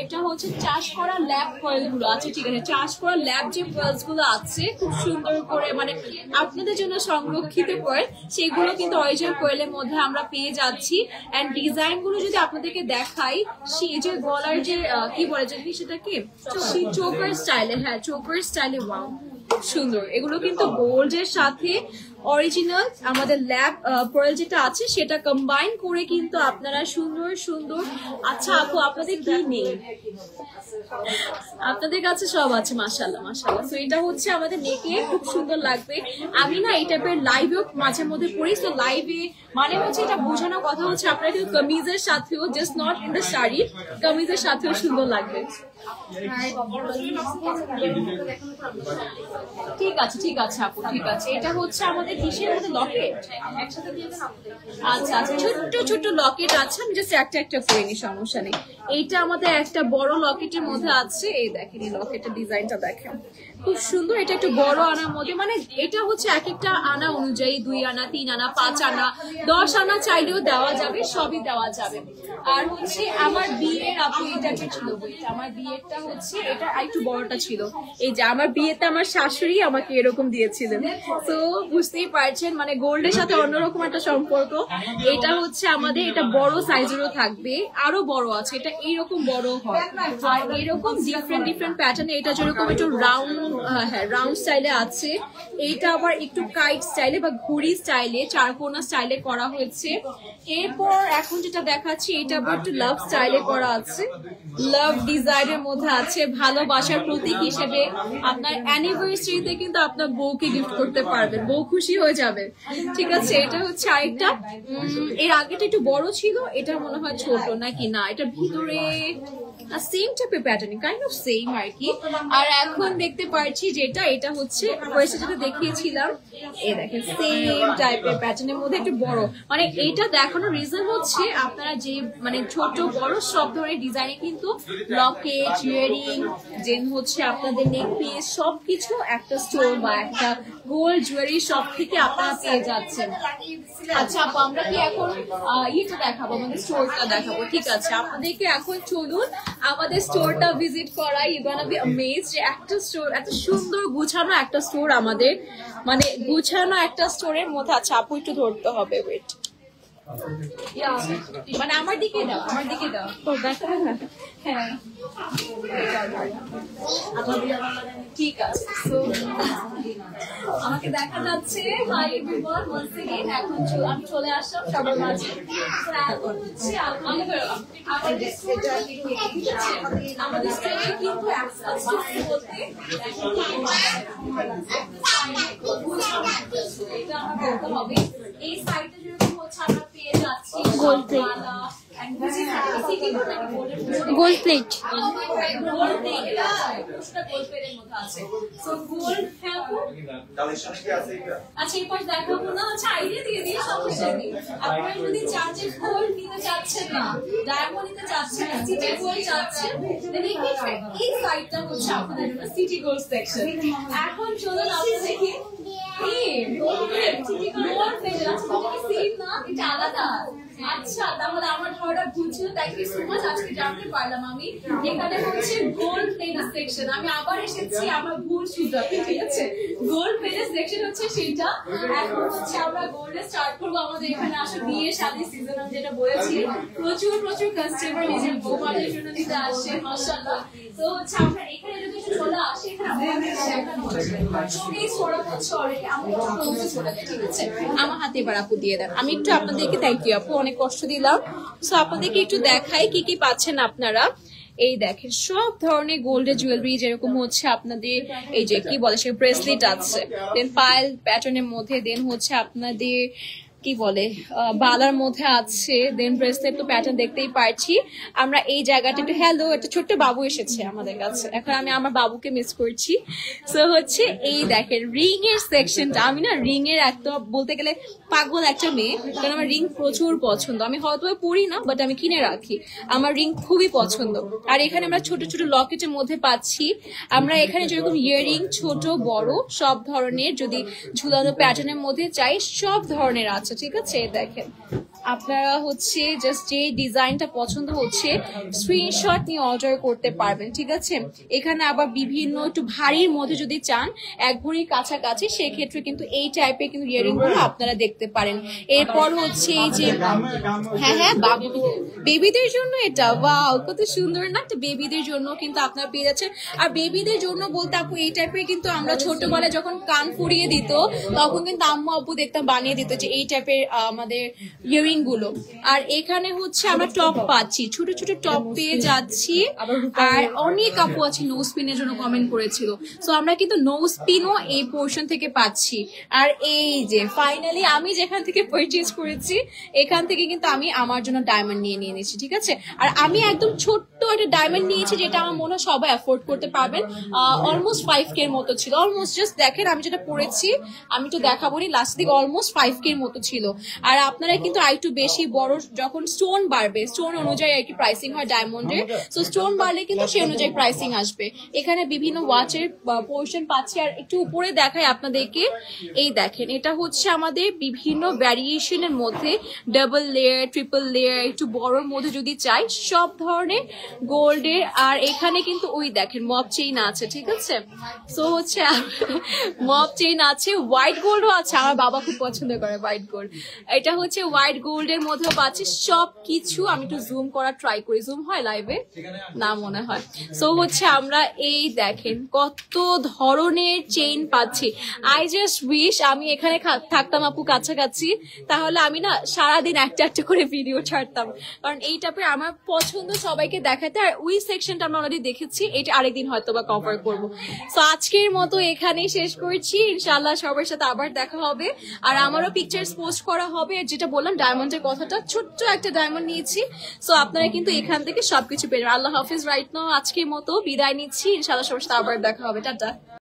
এটা হচ্ছে চাষ করা ল্যাব পার্ল গুলো আছে, ঠিক আছে, চাষ করা ল্যাব যে পার্লস গুলো আছে খুব সুন্দর করে মানে আপনাদের জন্য সংরক্ষিত পার্ল, সেগুলো কিন্তু অরিজিনাল পার্লের মধ্যে আমরা পেয়ে যাচ্ছি। এন্ড ডিজাইন গুলো যদি আপনাদেরকে দেখাই, সেই যে গলার যে কি বলে জানি সেটাকে চোকার স্টাইলে, হ্যাঁ চোকার স্টাইলে, ওয়াও সুন্দর। এগুলো কিন্তু গোল্ডের সাথে অরিজিনাল আমাদের ল্যাব পার্ল যেটা আছে সেটা কম্বাইন করে কিন্তু আপনারা সুন্দর সুন্দর। আচ্ছা আপু আপনাদের কি নেই? আপনাদের কাছে সব আছে, মাশাআল্লাহ মাশাআল্লাহ। তো এটা হচ্ছে আমাদের নেকে খুব সুন্দর লাগবে। আমি না এই টাইপের লাইভেও মাঝে মধ্যে পড়ি, তো লাইভে মানে হচ্ছে এটা বোঝানোর কথা হচ্ছে আপনারা কিন্তু কামিজের সাথেও, just not in the sari, কামিজের সাথেও সুন্দর লাগবে। ঠিক আছে ঠিক আছে আপু, ঠিক আছে। এটা হচ্ছে আমাদের কিসের মধ্যে লকেট, আচ্ছা আচ্ছা ছোট্ট ছোট্ট লকেট আছে, আমি জাস্ট একটা একটা করে নি, সমস্যা নেই। এইটা আমাদের একটা বড় লকেটের মধ্যে আছে, এই দেখেন এই লকেটের ডিজাইনটা দেখেন, খুব সুন্দর। এটা একটু বড় আনার মধ্যে, মানে এটা হচ্ছে এক একটা আনা অনুযায়ী 2 আনা 3 আনা 5 আনা 10 আনা চাইলেও দেওয়া যাবে, সবই দেওয়া যাবে। আর হচ্ছে আমার বিয়ের আপু এটা ছিল, আমার বিয়েরটা হচ্ছে এটা একটু বড়টা ছিল। এই যে আমার বিয়েতে আমার শাশুড়ি আমাকে এরকম দিয়েছিলেন, তো বুঝতেই পারছেন মানে গোল্ডের সাথে অন্যরকম একটা সম্পর্ক। এটা হচ্ছে আমাদের, এটা বড় সাইজেরও থাকবে, আরো বড় আছে, এটা এইরকম বড় হয়। আর এরকম ডিফারেন্ট ডিফারেন্ট প্যাটার্নে, এটা যেরকম একটু রাউন্ড স্টাইলে আছে, এইটা আবার একটু কাইট স্টাইলে বা ঘুড়ি স্টাইলে, চারকোনা স্টাইলে করা হয়েছে। এরপর এখন যেটা দেখাচ্ছি এটা আবার একটু লাভ স্টাইলে করা আছে, লাভ ডিজাইনের মধ্যে আছে। ভালোবাসার প্রতীক হিসেবে আপনার অ্যানিভার্সারিতে কিন্তু আপনার বউকে গিফট করতে পারবেন, বউ খুশি হয়ে যাবে। ঠিক আছে, এটা হচ্ছে আরেকটা। এর আগেটা একটু বড় ছিল, এটা মনে হয় ছোট নাকি না, এটা ভিতরে সেম টাইপের প্যাটার্ন, কাইন্ড অফ সেম আর কি। আর এখন দেখতে পাচ্ছি যেটা, এটা হচ্ছে ফার্স্টে যেটা দেখিয়েছিলাম, এই দেখেন সেম টাইপের প্যাটার্নের মধ্যে একটু বড়। মানে এইটা দেখানোর রিজন হচ্ছে আপনারা যে মানে ছোট বড় সব ধরনের ডিজাইনে কিন্তু লকেট, ইয়ারিং, দেন হচ্ছে আপনাদের নেক পিস সবকিছু একটা স্টোর বা একটা গোল্ড জুয়েলারি শপ থেকে আপনারা পেয়ে যাচ্ছেন। আচ্ছা আপু, আমরা কি এখন ইয়েটা দেখাবো, আমাদের স্টোরটা দেখাবো? ঠিক আছে, আপনাদেরকে এখন চলুন আমাদের স্টোরটা ভিজিট করাই। ইউ গোনা বি অ্যামেজড যে একটা স্টোর, এত সুন্দর গুছানো একটা স্টোর আমাদের, মানে গুছানো একটা স্টোরের মধ্যে। আচ্ছা আপু একটু ধরতে হবে, ওয়েট, মানে আমার দিকে দাও, আমার দিকে দাও, হ্যাঁ ঠিক আছে। আমাকে দেখা যাচ্ছে হাই এভরিওয়ান, ওয়ান্স अगेन এখন আমি চলে আসলাম সবার মাঝে। এখন হচ্ছে আমাদের স্টোরে কিন্তু এটা আমার বলতে হবে। এই সাইডে যেরকম হচ্ছে আমরা পেয়ে যাচ্ছি gold plate, gold plate, gold plate, এটা গোল্ড প্লেটের মধ্যে আছে। সো গোল্ড কালেকশন কি আছে এটা? আচ্ছা এই পাশ দেখাবো না, আচ্ছা আইডিয়া দিয়ে দিই, সমস্যা নেই। আপনারা যদি চান যে গোল্ড নিতে চাচ্ছেন না, ডায়মন্ড নিতে চাচ্ছেন, সিটি গোল্ড চাচ্ছেন, দেন এই সাইডটা হচ্ছে আপনাদের জন্য সিটি গোল্ড সেকশন। এখন চলুন আমরা দেখি আচ্ছা তাহলে আমার ধারণা ভুল ছিল, থ্যাংক ইউ সো মাচ, আজকে জানতে পারলাম আমি। এখানে হচ্ছে গোল্ড প্লেটের সেকশন, আমি আবার এসেছি আমার ভুল শুধরাতে, ঠিক আছে? গোল্ড প্লেটের সেকশন হচ্ছে সেটা। এখন হচ্ছে আমরা গোল্ডে স্টার্ট করবো। আমাদের এখানে আসে বিয়ে শাদী সিজন, আমি যেটা বলেছি প্রচুর প্রচুর কাস্টমার নিজের বৌমাদের জন্য দিতে আসছে, মাশাআল্লাহ। তো হচ্ছে আমরা এখানে যদি চলে আসি, এখানে আমাদের দেখানো হচ্ছে সবই সোরা হচ্ছে অলরেডি, আমরা একটু ক্লোজে চলে যাই, ঠিক আছে? আমার হাতে এবার আপু দিয়ে দেন, আমি একটু আপনাদেরকে, থ্যাংক ইউ আপু, অনেক কষ্ট দিলাম। সো আপনাদেরকে একটু দেখাই কি কি পাচ্ছেন আপনারা। এই দেখেন সব ধরনের গোল্ডের জুয়েলারি, যেরকম হচ্ছে আপনাদের এই যে কি বলে সে ব্রেসলেট আছে, দেন পাইল প্যাটার্নের মধ্যে, দেন হচ্ছে আপনাদের কি বলে বালার মধ্যে আছে, দেন ব্রেসলেট তো প্যাটার্ন দেখতেই পারছি আমরা। এই জায়গাটা একটু, হ্যালো, একটা ছোট্ট বাবু এসেছে আমাদের কাছে, এখন আমি আমার বাবুকে মিস করছি। সো হচ্ছে এই দেখেন রিং এর সেকশনটা, আমি না রিং এর একটা বলতে গেলে পাগল একটা মেয়ে, কারণ আমার রিং প্রচুর পছন্দ। আমি হয়তো পরি না, বাট আমি কিনে রাখি, আমার রিং খুবই পছন্দ। আর এখানে আমরা ছোট ছোট লকেটের মধ্যে পাচ্ছি আমরা। এখানে যেরকম ইয়ারিং ছোট বড় সব ধরনের, যদি ঝুলানো প্যাটার্নের মধ্যে চাই সব ধরনের আছে, ঠিক আছে? দেখেন আপনারা হচ্ছে জাস্ট যে ডিজাইনটা পছন্দ হচ্ছে স্ক্রিনশট নিয়ে অর্ডার করতে পারবেন, ঠিক আছে? এখানে আবার বিভিন্ন একটু ভারীর মধ্যে যদি চান, এক ভরির কাছাকাছি, সেক্ষেত্রে কিন্তু এই টাইপের কিন্তু ইয়ারিং গুলো আপনারা দেখতে পারেন। এরপর হচ্ছে এই যে হ্যাঁ হ্যাঁ বাবু বেবিদের জন্য, এটা ওয়াও কত সুন্দর না, একটা বেবিদের জন্য কিন্তু আপনারা পেয়ে যাচ্ছেন। আর বেবিদের জন্য বলতে আপু এই টাইপের কিন্তু আমরা ছোটবেলায় যখন কান ফুরিয়ে দিত তখন কিন্তু আম্মু আব্বু দেখতাম বানিয়ে দিত যে এই টাইপের আমাদের ইয়ারিং গুলো। আর এখানে হচ্ছে আমরা টপ পাচ্ছি, ছোট ছোট টপ পেয়ে যাচ্ছি। আর অনেক আপু আছে নো স্পিনের জন্য কমেন্ট করেছিল, সো আমরা কিন্তু নো স্পিনও এই পোর্শন থেকে পাচ্ছি। আর এই যে ফাইনালি আমি যেখান থেকে পারচেজ করেছি এখান থেকে কিন্তু আমি আমার জন্য ডায়মন্ড নিয়ে নিয়েছি, ঠিক আছে? আর আমি একদম ছোট্ট একটা ডায়মন্ড নিয়েছি, যেটা আমার মনে হয় সবাই অ্যাফোর্ড করতে পারবেন। অলমোস্ট 5K এর মতো ছিল, অলমোস্ট জাস্ট দেখেন আমি যেটা পরেছি, আমি তো দেখাবো নি, লাস্ট দিকে অলমোস্ট 5K এর মতো ছিল। আর আপনারা কিন্তু একটু বেশি বড় যখন স্টোন বাড়বে, স্টোন অনুযায়ী আর কি প্রাইসিং হয় ডায়মন্ডের। সো স্টোন বাড়লে কিন্তু সেই অনুযায়ী প্রাইসিং আসবে। এখানে বিভিন্ন ওয়াচের পোর্শন পাচ্ছি। আর একটু উপরে দেখাই আপনাদেরকে, এই দেখেন এটা হচ্ছে আমাদের বিভিন্ন ভ্যারিয়েশনের মধ্যে, ডাবল লেয়ার, ট্রিপল লেয়ার, একটু বড়র মধ্যে যদি চাই সব ধরনের গোল্ডের। আর এখানে কিন্তু ওই দেখেন মব চেইন আছে, ঠিক আছে। সো হচ্ছে মব চেইন আছে, হোয়াইট গোল্ডও আছে, আমার বাবা খুব পছন্দ করে হোয়াইট গোল্ড। এটা হচ্ছে হোয়াইট গোল্ডের মধ্যেও পাচ্ছি সব কিছু। আমি একটু জুম করা ট্রাই করি, জুম হয় লাইভে না মনে হয়। সো হচ্ছে আমরা এই দেখেন কত ধরনের চেইন পাচ্ছি। আই জাস্ট উইশ আমি এখানে থাকতাম আপু কাছাকাছি, তাহলে আমি না সারাদিন একটা একটা করে ভিডিও ছাড়তাম, কারণ এই টাইপের আমার পছন্দ সবাইকে দেখাতে। আর ওই সেকশনটা আমরা অলরেডি দেখেছি, এটা আরেকদিন হয়তো বা কভার করবো। সো আজকের মতো এখানেই শেষ করছি, ইনশাল্লাহ সবার সাথে আবার দেখা হবে। আর আমারও পিকচার্স পোস্ট করা হবে। যেটা বললাম ডায়মন্ডের কথাটা, ছোট্ট একটা ডায়মন্ড নিয়েছি। সো আপনারা কিন্তু এখান থেকে সবকিছু পেয়ে যাবেন। আল্লাহ হাফিজ। রাইট নাও আজকের মতো বিদায় নিচ্ছি, ইনশাল্লাহ সবার সাথে আবার দেখা হবে। টাটা।